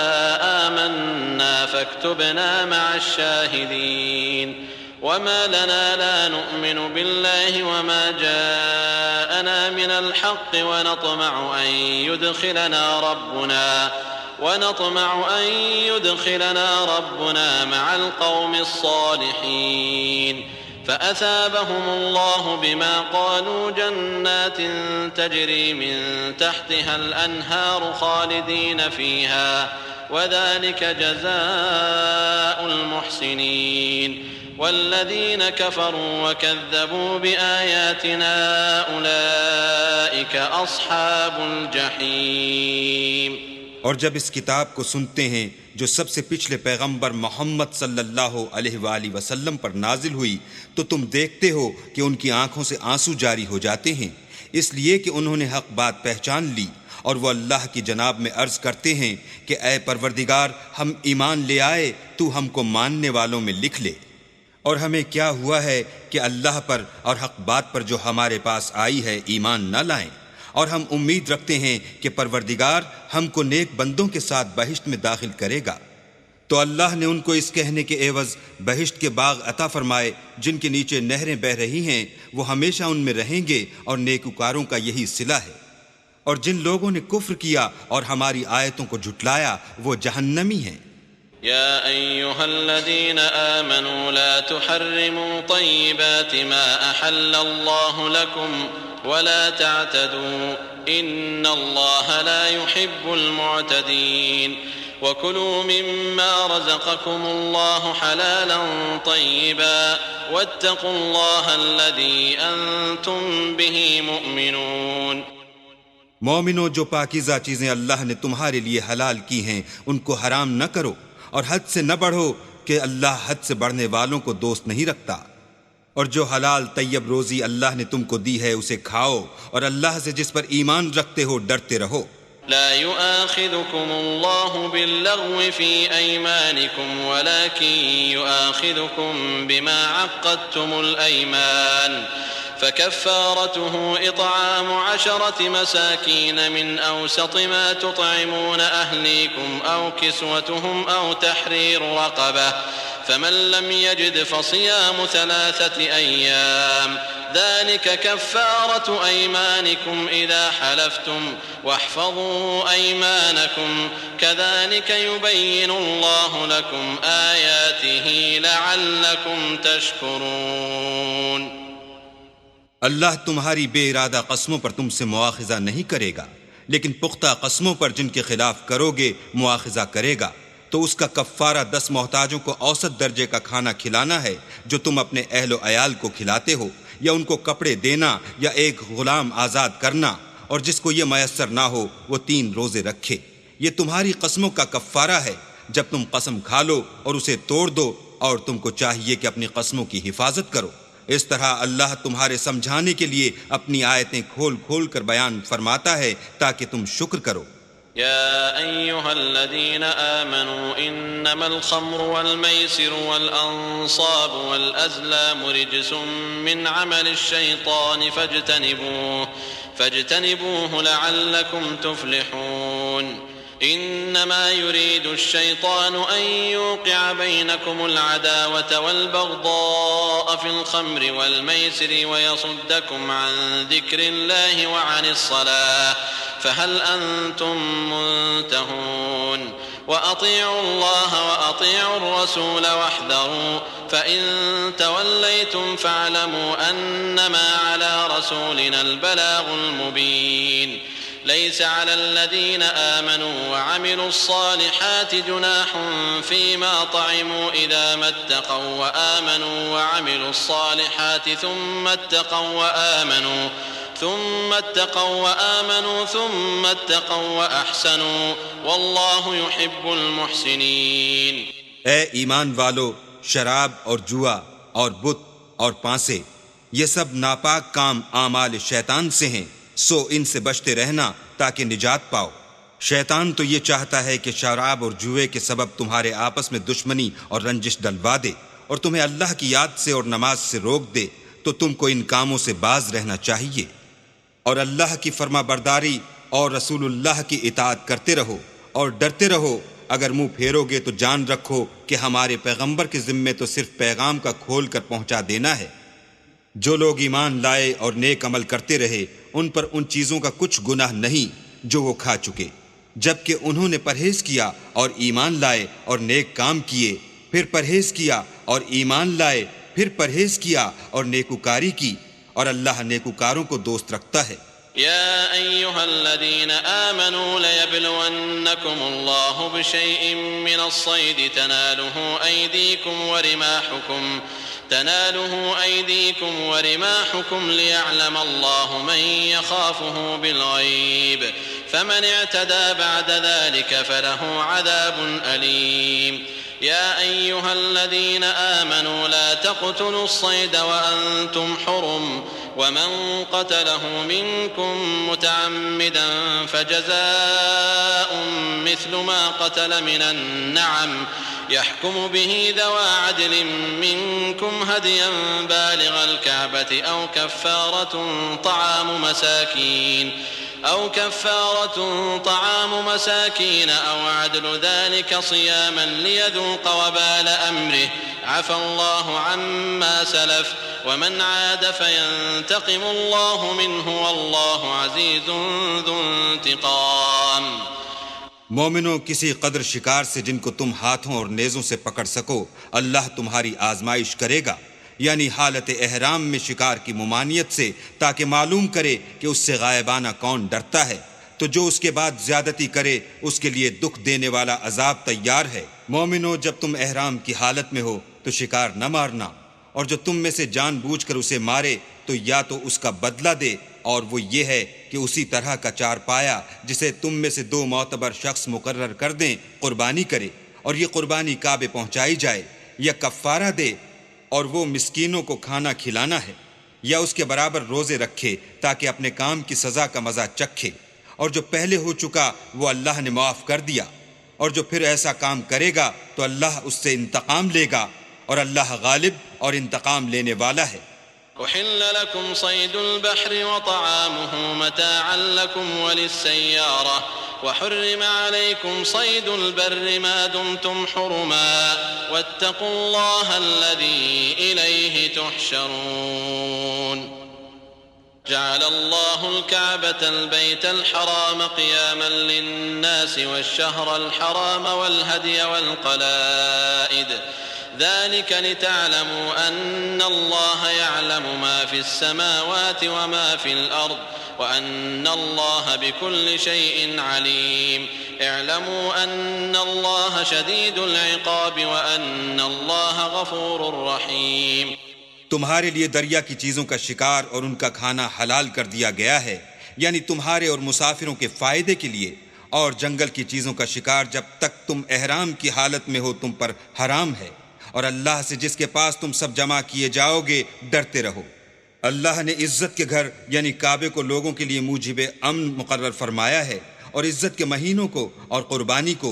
آمَنَّا فَاكْتُبْنَا مَعَ الشَّاهِدِينَ وَمَا لَنَا لَا نُؤْمِنُ بِاللَّهِ وَمَا جَاءَنَا مِنَ الْحَقِّ وَنَطْمَعُ أن يدخلنا ربنا مع القوم الصالحين فأثابهم الله بما قالوا جنات تجري من تحتها الأنهار خالدين فيها وذلك جزاء المحسنين والذين كفروا وكذبوا بآياتنا أولئك أصحاب الجحيم۔ اور جب اس کتاب کو سنتے ہیں جو سب سے پچھلے پیغمبر محمد صلی اللہ علیہ وآلہ وسلم پر نازل ہوئی تو تم دیکھتے ہو کہ ان کی آنکھوں سے آنسو جاری ہو جاتے ہیں، اس لیے کہ انہوں نے حق بات پہچان لی، اور وہ اللہ کی جناب میں عرض کرتے ہیں کہ اے پروردگار، ہم ایمان لے آئے، تو ہم کو ماننے والوں میں لکھ لے۔ اور ہمیں کیا ہوا ہے کہ اللہ پر اور حق بات پر جو ہمارے پاس آئی ہے ایمان نہ لائیں، اور ہم امید رکھتے ہیں کہ پروردگار ہم کو نیک بندوں کے ساتھ بہشت میں داخل کرے گا۔ تو اللہ نے ان کو اس کہنے کے عوض بہشت کے باغ عطا فرمائے جن کے نیچے نہریں بہہ رہی ہیں، وہ ہمیشہ ان میں رہیں گے، اور نیکوکاروں کا یہی صلہ ہے۔ اور جن لوگوں نے کفر کیا اور ہماری آیتوں کو جھٹلایا وہ جہنمی ہیں۔ يا أيها الذين آمنوا لا تحرموا طيبات ما أحل الله لكم ولا تعتدوا إن الله لا يحب المعتدين وكلوا مما رزقكم الله حلالا طيبا واتقوا الله الذي أنتم به مؤمنون۔ مومنو، جو پاکیزہ چیزیں اللہ نے تمہارے لیے حلال کی ہیں ان کو حرام نہ کرو، اور حد سے نہ بڑھو کہ اللہ حد سے بڑھنے والوں کو دوست نہیں رکھتا، اور جو حلال طیب روزی اللہ نے تم کو دی ہے اسے کھاؤ، اور اللہ سے جس پر ایمان رکھتے ہو ڈرتے رہو۔ لا يؤاخذكم الله باللغو في أيمانكم ولكن يؤاخذكم بما عقدتم الأيمان فكفارته إطعام 10 مساكين من أوسط ما تطعمون أهليكم أو كسوتهم أو تحرير رقبة فمن لم يجد فصيام 3 أيام ذلك كفارة أيمانكم إذا حلفتم واحفظوا أيمانكم كذلك يبين الله لكم آياته لعلكم تشكرون۔ اللہ تمہاری بے ارادہ قسموں پر تم سے مواخذہ نہیں کرے گا، لیکن پختہ قسموں پر جن کے خلاف کرو گے مواخذہ کرے گا، تو اس کا کفارہ 10 محتاجوں کو اوسط درجے کا کھانا کھلانا ہے جو تم اپنے اہل و عیال کو کھلاتے ہو، یا ان کو کپڑے دینا، یا ایک غلام آزاد کرنا، اور جس کو یہ میسر نہ ہو وہ 3 روزے رکھے۔ یہ تمہاری قسموں کا کفارہ ہے جب تم قسم کھا لو اور اسے توڑ دو، اور تم کو چاہیے کہ اپنی قسموں کی حفاظت کرو۔ اس طرح اللہ تمہارے سمجھانے کے لیے اپنی آیتیں کھول کھول کر بیان فرماتا ہے تاکہ تم شکر کرو۔ يا أيها الذين آمنوا إنما الخمر والميسر والأنصاب والأزلام رجس من عمل الشيطان فاجتنبوه لعلكم تفلحون إنما يريد الشيطان أن يوقع بينكم العداوة والبغضاء في الخمر والميسر ويصدكم عن ذكر الله وعن الصلاة فهل أنتم منتهون وأطيعوا الله وأطيعوا الرسول واحذروا فإن توليتم فاعلموا أنما على رسولنا البلاغ المبين ليس على الذين آمنوا وعملوا الصالحات جناح فيما طعموا إذا ما اتقوا وآمنوا وعملوا الصالحات ثم اتقوا وأحسنوا والله يحب المحسنين۔ اے ایمان والو، شراب اور جوا اور بت اور پانسے یہ سب ناپاک کام اعمال شیطان سے ہیں، سو ان سے بچتے رہنا تاکہ نجات پاؤ۔ شیطان تو یہ چاہتا ہے کہ شراب اور جوئے کے سبب تمہارے آپس میں دشمنی اور رنجش ڈلوا دے، اور تمہیں اللہ کی یاد سے اور نماز سے روک دے، تو تم کو ان کاموں سے باز رہنا چاہیے، اور اللہ کی فرما برداری اور رسول اللہ کی اطاعت کرتے رہو، اور ڈرتے رہو۔ اگر منہ پھیرو گے تو جان رکھو کہ ہمارے پیغمبر کے ذمے تو صرف پیغام کا کھول کر پہنچا دینا ہے۔ جو لوگ ایمان لائے اور نیک عمل کرتے رہے ان پر ان چیزوں کا کچھ گناہ نہیں جو وہ کھا چکے، جبکہ انہوں نے پرہیز کیا اور ایمان لائے اور نیک کام کیے، پھر پرہیز کیا اور ایمان لائے، پھر پرہیز کیا اور نیکوکاری کی، اور اللہ نیکوکاروں کو دوست رکھتا ہے۔ يا أيها الذين آمنوا ليبلونكم الله بشيء من الصيد تناله أيديكم ورماحكم ليعلم الله من يخافه بالغيب فمن اعتدى بعد ذلك فله عذاب أليم۔ يا أيها الذين آمنوا لا تقتلوا الصيد وأنتم حرم ومن قتله منكم متعمدا فجزاء مثل ما قتل من النعم يحكم به ذوى عدل منكم هديا بالغ الكعبة أو كفارة طعام مساكين أو عدل ذلك صياما ليذوق وبال أمره عفى الله عما سلف ومن عاد فينتقم الله منه والله عزيز ذو انتقام۔ مومنوں، کسی قدر شکار سے جن کو تم ہاتھوں اور نیزوں سے پکڑ سکو اللہ تمہاری آزمائش کرے گا، یعنی حالت احرام میں شکار کی ممانعت سے، تاکہ معلوم کرے کہ اس سے غائبانہ کون ڈرتا ہے، تو جو اس کے بعد زیادتی کرے اس کے لیے دکھ دینے والا عذاب تیار ہے۔ مومنوں، جب تم احرام کی حالت میں ہو تو شکار نہ مارنا، اور جو تم میں سے جان بوجھ کر اسے مارے تو یا تو اس کا بدلہ دے اور وہ یہ ہے کہ اسی طرح کا چارپایا جسے تم میں سے 2 معتبر شخص مقرر کر دیں قربانی کرے، اور یہ قربانی کعبے پہنچائی جائے، یا کفارہ دے اور وہ مسکینوں کو کھانا کھلانا ہے، یا اس کے برابر روزے رکھے تاکہ اپنے کام کی سزا کا مزہ چکھے، اور جو پہلے ہو چکا وہ اللہ نے معاف کر دیا، اور جو پھر ایسا کام کرے گا تو اللہ اس سے انتقام لے گا، اور اللہ غالب اور انتقام لینے والا ہے۔ أحل لكم صيد البحر وطعامه متاعا لكم وللسيارة وحرم عليكم صيد البر ما دمتم حرما واتقوا الله الذي إليه تحشرون جعل الله الكعبة البيت الحرام قياما للناس والشهر الحرام والهدي والقلائد ذلك لتعلموا أن الله يعلم ما في السماوات وما في الأرض وأن الله بكل شيء عليم اعلموا أن الله شديد العقاب وأن الله غفور رحيم۔ تمہارے لیے دریا کی چیزوں کا شکار اور ان کا کھانا حلال کر دیا گیا ہے، یعنی تمہارے اور مسافروں کے فائدے کے لیے، اور جنگل کی چیزوں کا شکار جب تک تم احرام کی حالت میں ہو تم پر حرام ہے، اور اللہ سے جس کے پاس تم سب جمع کیے جاؤ گے ڈرتے رہو۔ اللہ نے عزت کے گھر یعنی کعبے کو لوگوں کے لیے موجب امن مقرر فرمایا ہے، اور عزت کے مہینوں کو اور قربانی کو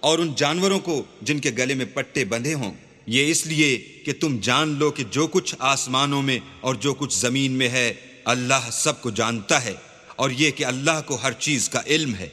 اور ان جانوروں کو جن کے گلے میں پٹے بندھے ہوں، یہ اس لیے کہ تم جان لو کہ جو کچھ آسمانوں میں اور جو کچھ زمین میں ہے اللہ سب کو جانتا ہے، اور یہ کہ اللہ کو ہر چیز کا علم ہے۔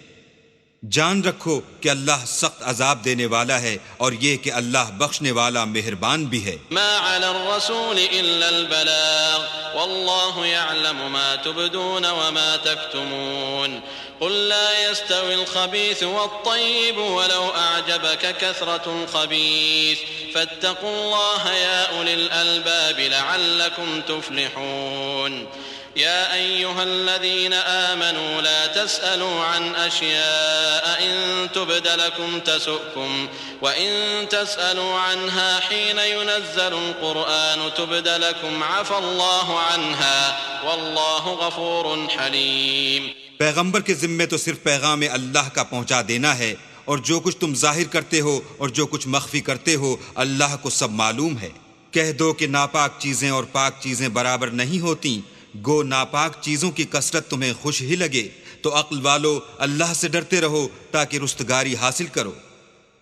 جان رکھو کہ اللہ سخت عذاب دینے والا ہے، اور یہ کہ اللہ بخشنے والا مہربان بھی ہے۔ ما على الرسول إلا البلاغ والله يعلم ما تبدون وما تكتمون قل لا يستوي الخبيث والطيب ولو أعجبك كثرة الخبيث فاتقوا الله يا أولي الألباب لعلكم تفلحون يا أيها الذين آمنوا لا تسألوا عن أشياء إن تبد لكم تسؤكم وإن تسألوا عنها حين ينزل القرآن تبد لكم عفى الله عنها والله غفور حليم۔ پیغمبر کے ذمے تو صرف پیغام اللہ کا پہنچا دینا ہے، اور جو کچھ تم ظاہر کرتے ہو اور جو کچھ مخفی کرتے ہو اللہ کو سب معلوم ہے۔ کہہ دو کہ ناپاک چیزیں اور پاک چیزیں برابر نہیں ہوتی، گو ناپاک چیزوں کی کثرت تمہیں خوش ہی لگے، تو عقل والو اللہ سے ڈرتے رہو تاکہ رستگاری حاصل کرو۔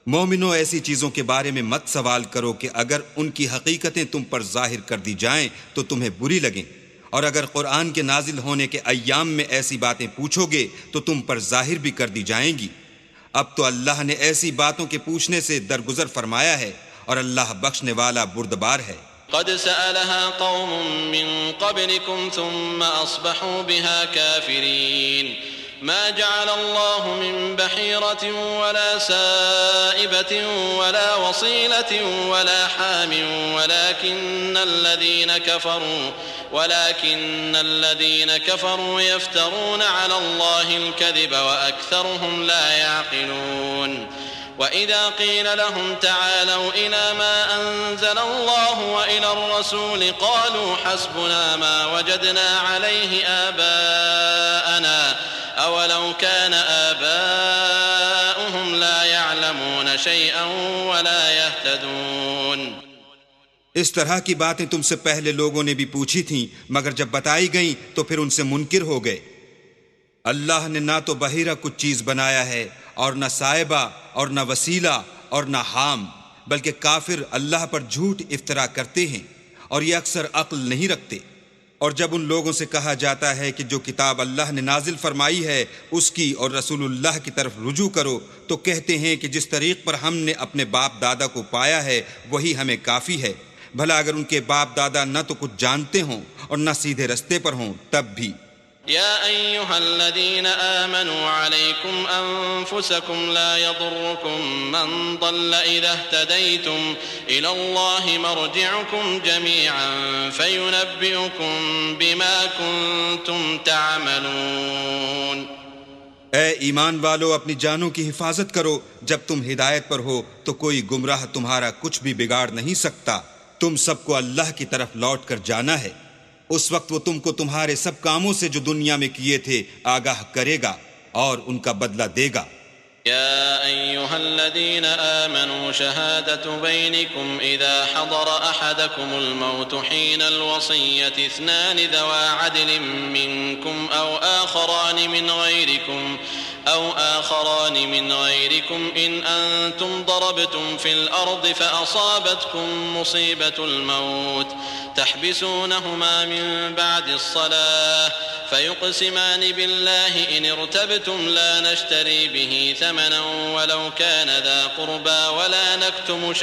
مومنو ایسی چیزوں کے بارے میں مت سوال کرو کہ اگر ان کی حقیقتیں تم پر ظاہر کر دی جائیں تو تمہیں بری لگیں، اور اگر قرآن کے نازل ہونے کے ایام میں ایسی باتیں پوچھو گے تو تم پر ظاہر بھی کر دی جائیں گی۔ اب تو اللہ نے ایسی باتوں کے پوچھنے سے درگزر فرمایا ہے، اور اللہ بخشنے والا بردبار ہے۔ قد سألها قوم من قبلكم ثم أصبحوا بها كافرين ما جعل الله من بحيرة ولا سائبة ولا وصيلة ولا حام ولكن الذين كفروا يفترون على الله الكذب وأكثرهم لا يعقلون وَإِذَا قِيلَ لَهُمْ تَعَالَوْا إِلَى مَا أَنزَلَ اللَّهُ وَإِلَى الرَّسُولِ قَالُوا حَسْبُنَا مَا وَجَدْنَا عَلَيْهِ آبَاءَنَا أَوَلَوْ كَانَ آبَاؤُهُمْ لَا يَعْلَمُونَ شَيْئًا وَلَا يَهْتَدُونَ۔ اس طرح کی باتیں تم سے پہلے لوگوں نے بھی پوچھی تھیں، مگر جب بتائی گئیں تو پھر ان سے منکر ہو گئے۔ اللہ نے نہ تو بحیرہ کچھ چیز بنایا ہے، اور نہ صائبہ اور نہ وسیلہ اور نہ حام، بلکہ کافر اللہ پر جھوٹ افترا کرتے ہیں، اور یہ اکثر عقل نہیں رکھتے۔ اور جب ان لوگوں سے کہا جاتا ہے کہ جو کتاب اللہ نے نازل فرمائی ہے اس کی اور رسول اللہ کی طرف رجوع کرو، تو کہتے ہیں کہ جس طریق پر ہم نے اپنے باپ دادا کو پایا ہے وہی ہمیں کافی ہے، بھلا اگر ان کے باپ دادا نہ تو کچھ جانتے ہوں اور نہ سیدھے رستے پر ہوں تب بھی۔ يا أيها الذين آمنوا عليكم أنفسكم لا يضركم من ضل إذا اهتديتم إلى الله مرجعكم جميعا فينبئكم بما كنتم تعملون۔ اے ایمان والو اپنی جانوں کی حفاظت کرو، جب تم ہدایت پر ہو تو کوئی گمراہ تمہارا کچھ بھی بگاڑ نہیں سکتا، تم سب کو اللہ کی طرف لوٹ کر جانا ہے۔ اس وقت وہ تم کو تمہارے سب کاموں سے جو دنیا میں کیے تھے آگاہ کرے گا اور ان کا بدلہ دے گا۔ يا أيها الذين آمنوا شهادة بينكم إذا حضر أحدكم الموت حين الوصية اثنان ذوى عدل منكم أو آخران من غيركم إن أنتم ضربتم في الأرض فأصابتكم مصيبة الموت تحبسونهما من بعد الصلاة فيقسمان بالله إن ارتبتم لا نشتري به ثمنا ولو كان ذا قربى ولا نكتم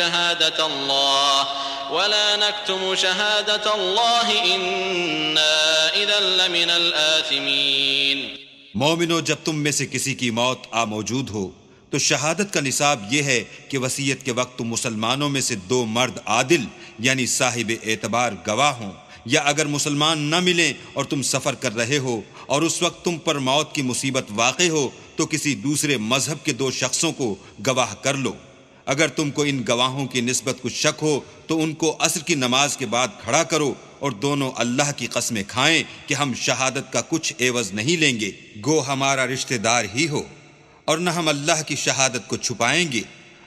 شهادة الله إنا إذا لمن الآثمين۔ مومنو، جب تم میں سے کسی کی موت آ موجود ہو تو شہادت کا نصاب یہ ہے کہ وصیت کے وقت تم مسلمانوں میں سے 2 مرد عادل یعنی صاحب اعتبار گواہ ہوں، یا اگر مسلمان نہ ملیں اور تم سفر کر رہے ہو اور اس وقت تم پر موت کی مصیبت واقع ہو تو کسی دوسرے مذہب کے 2 شخصوں کو گواہ کر لو۔ اگر تم کو ان گواہوں کی نسبت کچھ شک ہو تو ان کو عصر کی نماز کے بعد کھڑا کرو اور دونوں اللہ کی قسمیں کھائیں کہ ہم شہادت کا کچھ عوض نہیں لیں گے، گو ہمارا رشتہ دار ہی ہو، اور نہ ہم اللہ کی شہادت کو چھپائیں گے،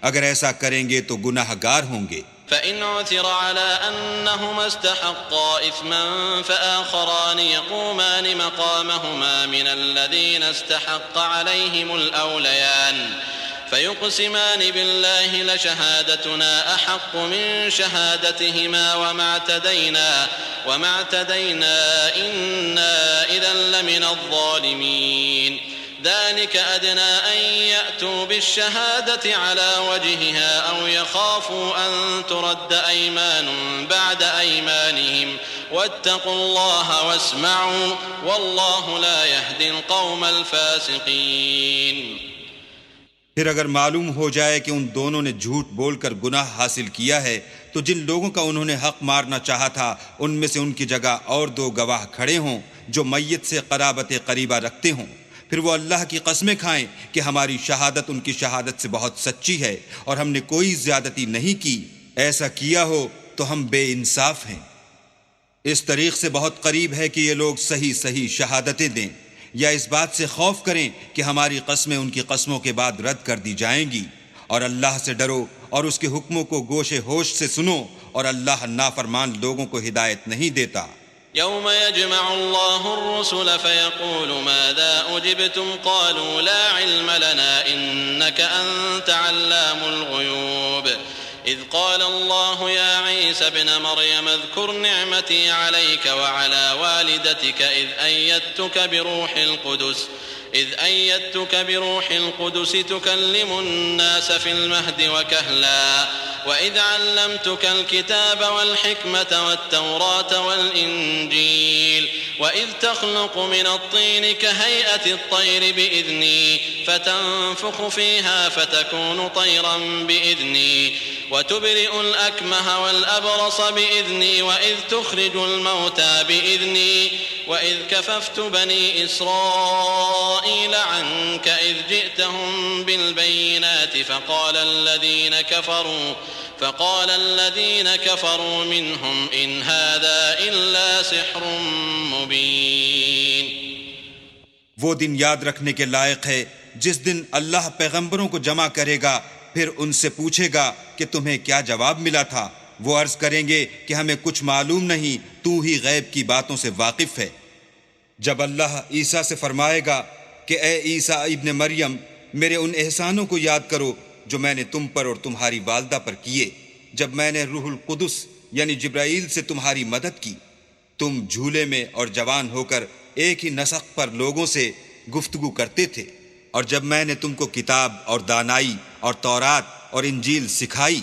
اگر ایسا کریں گے تو گناہ گار ہوں گے۔ فإن عثر على أنهما استحقا إثما فآخران يقومان مقامهما من الذين استحق عليهم الأوليان فيقسمان بالله لشهادتنا أحق من شهادتهما وما اعتدينا إنا إذا لمن الظالمين ذلك أدنى أن يأتوا بالشهادة على وجهها أو يخافوا أن ترد أيمان بعد أيمانهم واتقوا الله واسمعوا والله لا يهدي القوم الفاسقين۔ پھر اگر معلوم ہو جائے کہ ان دونوں نے جھوٹ بول کر گناہ حاصل کیا ہے تو جن لوگوں کا انہوں نے حق مارنا چاہا تھا ان میں سے ان کی جگہ اور 2 گواہ کھڑے ہوں جو میت سے قرابت قریبہ رکھتے ہوں، پھر وہ اللہ کی قسمیں کھائیں کہ ہماری شہادت ان کی شہادت سے بہت سچی ہے اور ہم نے کوئی زیادتی نہیں کی، ایسا کیا ہو تو ہم بے انصاف ہیں۔ اس طریق سے بہت قریب ہے کہ یہ لوگ صحیح شہادتیں دیں، یا اس بات سے خوف کریں کہ ہماری قسمیں ان کی قسموں کے بعد رد کر دی جائیں گی، اور اللہ سے ڈرو اور اس کے حکموں کو گوش ہوش سے سنو، اور اللہ نافرمان لوگوں کو ہدایت نہیں دیتا۔ يوم يجمع الله الرسل فيقول ماذا أجبتم قالوا لا علم لنا إنك أنت علام الغيوب إذ قال الله يا عيسى ابن مريم اذكر نعمتي عليك وعلى والدتك إذ أيدتك بروح القدس تكلم الناس في المهد وكهلا وإذ علمتك الكتاب والحكمة والتوراة والإنجيل وإذ تخلق من الطين كهيئة الطير بإذني فتنفخ فيها فتكون طيرا بإذني وتبرئ الأكمه والأبرص بإذني وإذ تخرج الموتى بإذني وإذ كففت بني إسرائيل عنك إذ جئتهم بالبينات فقال الذين كفروا منهم إن هذا إلا سحر مبين۔ وہ دن یاد رکھنے کے لائق ہے جس دن اللہ پیغمبروں کو جمع کرے گا، پھر ان سے پوچھے گا کہ تمہیں کیا جواب ملا تھا، وہ عرض کریں گے کہ ہمیں کچھ معلوم نہیں، تو ہی غیب کی باتوں سے واقف ہے۔ جب اللہ عیسیٰ سے فرمائے گا کہ اے عیسیٰ ابن مریم، میرے ان احسانوں کو یاد کرو جو میں نے تم پر اور تمہاری والدہ پر کیے، جب میں نے روح القدس یعنی جبرائیل سے تمہاری مدد کی، تم جھولے میں اور جوان ہو کر ایک ہی نسق پر لوگوں سے گفتگو کرتے تھے، اور جب میں نے تم کو کتاب اور دانائی اور تورات اور انجیل سکھائی،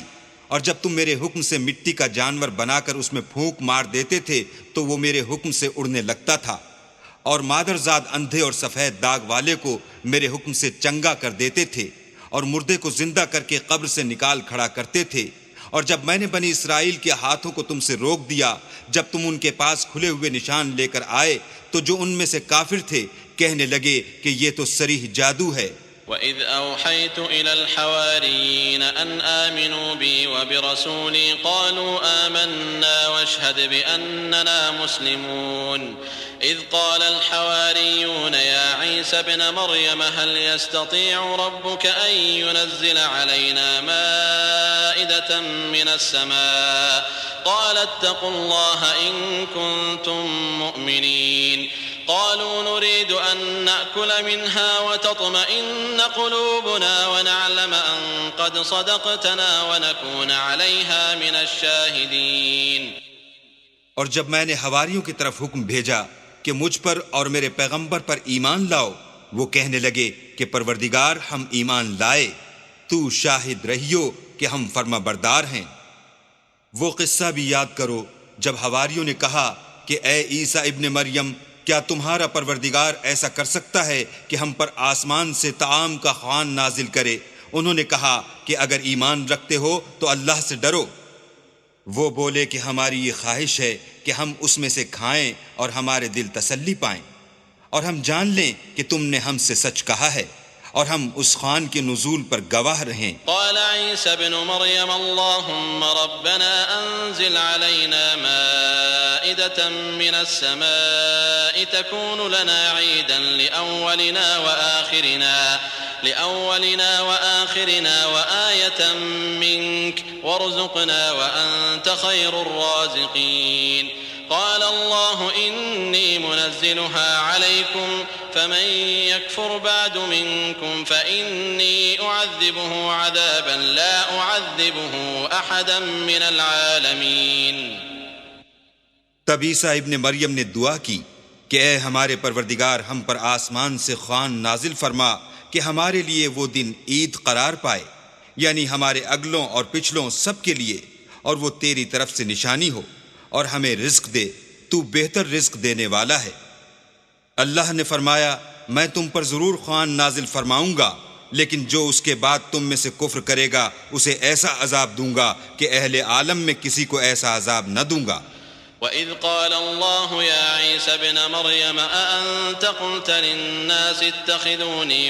اور جب تم میرے حکم سے مٹی کا جانور بنا کر اس میں پھونک مار دیتے تھے تو وہ میرے حکم سے اڑنے لگتا تھا، اور مادرزاد اندھے اور سفید داغ والے کو میرے حکم سے چنگا کر دیتے تھے، اور مردے کو زندہ کر کے قبر سے نکال کھڑا کرتے تھے، اور جب میں نے بنی اسرائیل کے ہاتھوں کو تم سے روک دیا جب تم ان کے پاس کھلے ہوئے نشان لے کر آئے تو جو ان میں سے کافر تھے کہنے لگے کہ یہ تو صریح جادو ہے۔ وَإِذْ أَوْحَيْتُ إِلَى الْحَوَارِيِّينَ أَنْ آمِنُوا بِي وَبِرَسُولِي قَالُوا آمَنَّا واشهد بأننا مسلمون إذ قال الحواريون يا عيسى ابن مريم هل يستطيع ربك أن ينزل علينا مائدة من السماء قال اتقوا الله إن كنتم مؤمنين قالوا نريد أن نأكل منها وتطمئن قلوبنا ونعلم أن قد صدقتنا ونكون عليها من الشاهدين. اور جب میں نے حواریوں کی طرف حکم بھیجا کہ مجھ پر اور میرے پیغمبر پر ایمان لاؤ، وہ کہنے لگے کہ پروردگار ہم ایمان لائے، تو شاہد رہیو کہ ہم فرما بردار ہیں. وہ قصہ بھی یاد کرو جب حواریوں نے کہا کہ اے عیسیٰ ابن مریم، کیا تمہارا پروردگار ایسا کر سکتا ہے کہ ہم پر آسمان سے طعام کا خوان نازل کرے؟ انہوں نے کہا کہ اگر ایمان رکھتے ہو تو اللہ سے ڈرو. وہ بولے کہ ہماری یہ خواہش ہے کہ ہم اس میں سے کھائیں اور ہمارے دل تسلی پائیں، اور ہم جان لیں کہ تم نے ہم سے سچ کہا ہے، اور ہم اس خوان کے نزول پر گواہ رہیں. قال عيسى ابن مريم اللهم ربنا أنزل علينا مائدة من السماء تكون لنا عيدا لأولنا وآخرنا وآية منك وارزقنا وأنت خير الرازقين. قال الله إني منزلها عليكم فمن يكفر بعد منكم فإني أعذبه عذابا لا أعذبه أحدا من العالمين. تب عیسیٰ ابن مریم نے دعا کی کہ اے ہمارے پروردگار، ہم پر آسمان سے خوان نازل فرما کہ ہمارے لیے وہ دن عید قرار پائے، یعنی ہمارے اگلوں اور پچھلوں سب کے لیے، اور وہ تیری طرف سے نشانی ہو، اور ہمیں رزق دے، تو بہتر رزق دینے والا ہے. اللہ نے فرمایا میں تم پر ضرور خوان نازل فرماؤں گا، لیکن جو اس کے بعد تم میں سے کفر کرے گا اسے ایسا عذاب دوں گا کہ اہل عالم میں کسی کو ایسا عذاب نہ دوں گا. وَإِذْ قَالَ اللَّهُ يَا عِيسَى ابْنَ مَرْيَمَ أَأَنْتَ قُلْتَ لِلنَّاسِ اتَّخِذُونِي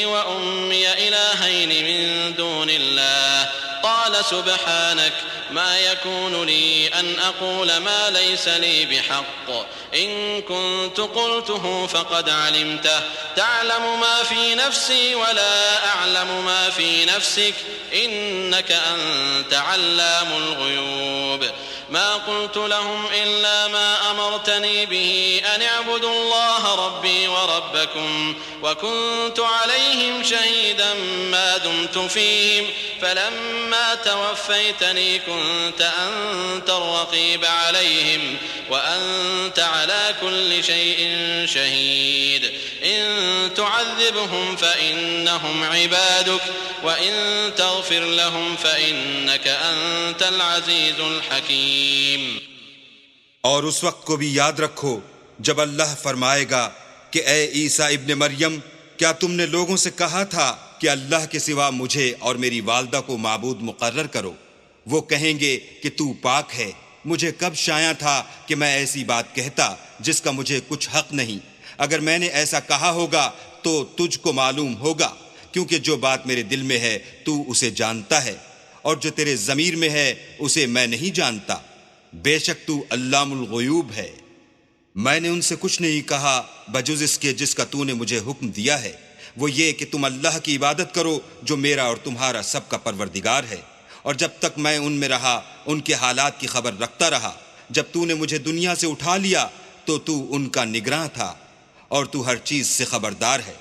وَأُمِّيَ إِلَٰهَيْنِ مِن دُونِ اللَّهِ قال سبحانك ما يكون لي أن أقول ما ليس لي بحق إن كنت قلته فقد علمته تعلم ما في نفسي ولا أعلم ما في نفسك إنك أنت علام الغيوب. ما قلت لهم إلا ما أمرتني به أن اعبدوا الله ربي وربكم وكنت عليهم شهيدا ما دمت فيهم فلما توفيتني كنت أنت الرقيب عليهم وأنت على كل شيء شهيد. إن تعذبهم فإنهم عبادك وإن تغفر لهم فإنك أنت العزيز الحكيم. اور اس وقت کو بھی یاد رکھو جب اللہ فرمائے گا کہ اے عیسیٰ ابن مریم، کیا تم نے لوگوں سے کہا تھا کہ اللہ کے سوا مجھے اور میری والدہ کو معبود مقرر کرو؟ وہ کہیں گے کہ تو پاک ہے. مجھے کب شایع تھا کہ میں ایسی بات کہتا جس کا مجھے کچھ حق نہیں. اگر میں نے ایسا کہا ہوگا تو تجھ کو معلوم ہوگا، کیونکہ جو بات میرے دل میں ہے تو اسے جانتا ہے، اور جو تیرے ضمیر میں ہے اسے میں نہیں جانتا. بے شک تو علام الغیوب ہے. میں نے ان سے کچھ نہیں کہا بجز اس کے جس کا تو نے مجھے حکم دیا ہے، وہ یہ کہ تم اللہ کی عبادت کرو جو میرا اور تمہارا سب کا پروردگار ہے. اور جب تک میں ان میں رہا ان کے حالات کی خبر رکھتا رہا. جب تو نے مجھے دنیا سے اٹھا لیا تو تو ان کا نگراں تھا، اور تو ہر چیز سے خبردار ہے.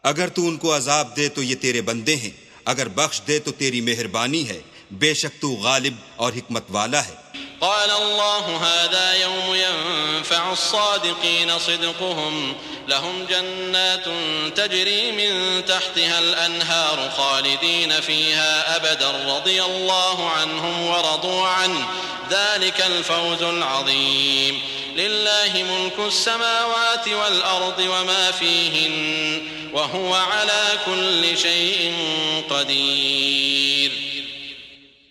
اگر تو ان کو عذاب دے تو یہ تیرے بندے ہیں، اگر بخش دے تو تیری مہربانی ہے. بے شک تو غالب اور حکمت والا ہے. قال الله هذا يوم ينفع الصادقين صدقهم لهم جنات تجري من تحتها الأنهار خالدين فيها أبدا رضي الله عنهم ورضوا عنه ذلك الفوز العظيم. لله ملك السماوات والأرض وما فيهن وهو على كل شيء قدير.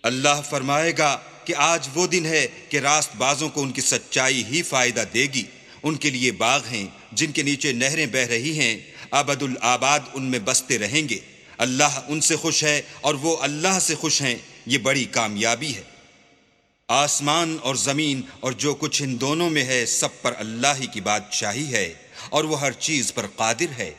اللہ فرمائے گا کہ آج وہ دن ہے کہ راست بازوں کو ان کی سچائی ہی فائدہ دے گی. ان کے لیے باغ ہیں جن کے نیچے نہریں بہ رہی ہیں، ابد الآباد ان میں بستے رہیں گے. اللہ ان سے خوش ہے اور وہ اللہ سے خوش ہیں، یہ بڑی کامیابی ہے۔ آسمان اور زمین اور جو کچھ ان دونوں میں ہے، سب پر اللہ ہی کی بادشاہی ہے اور وہ ہر چیز پر قادر ہے۔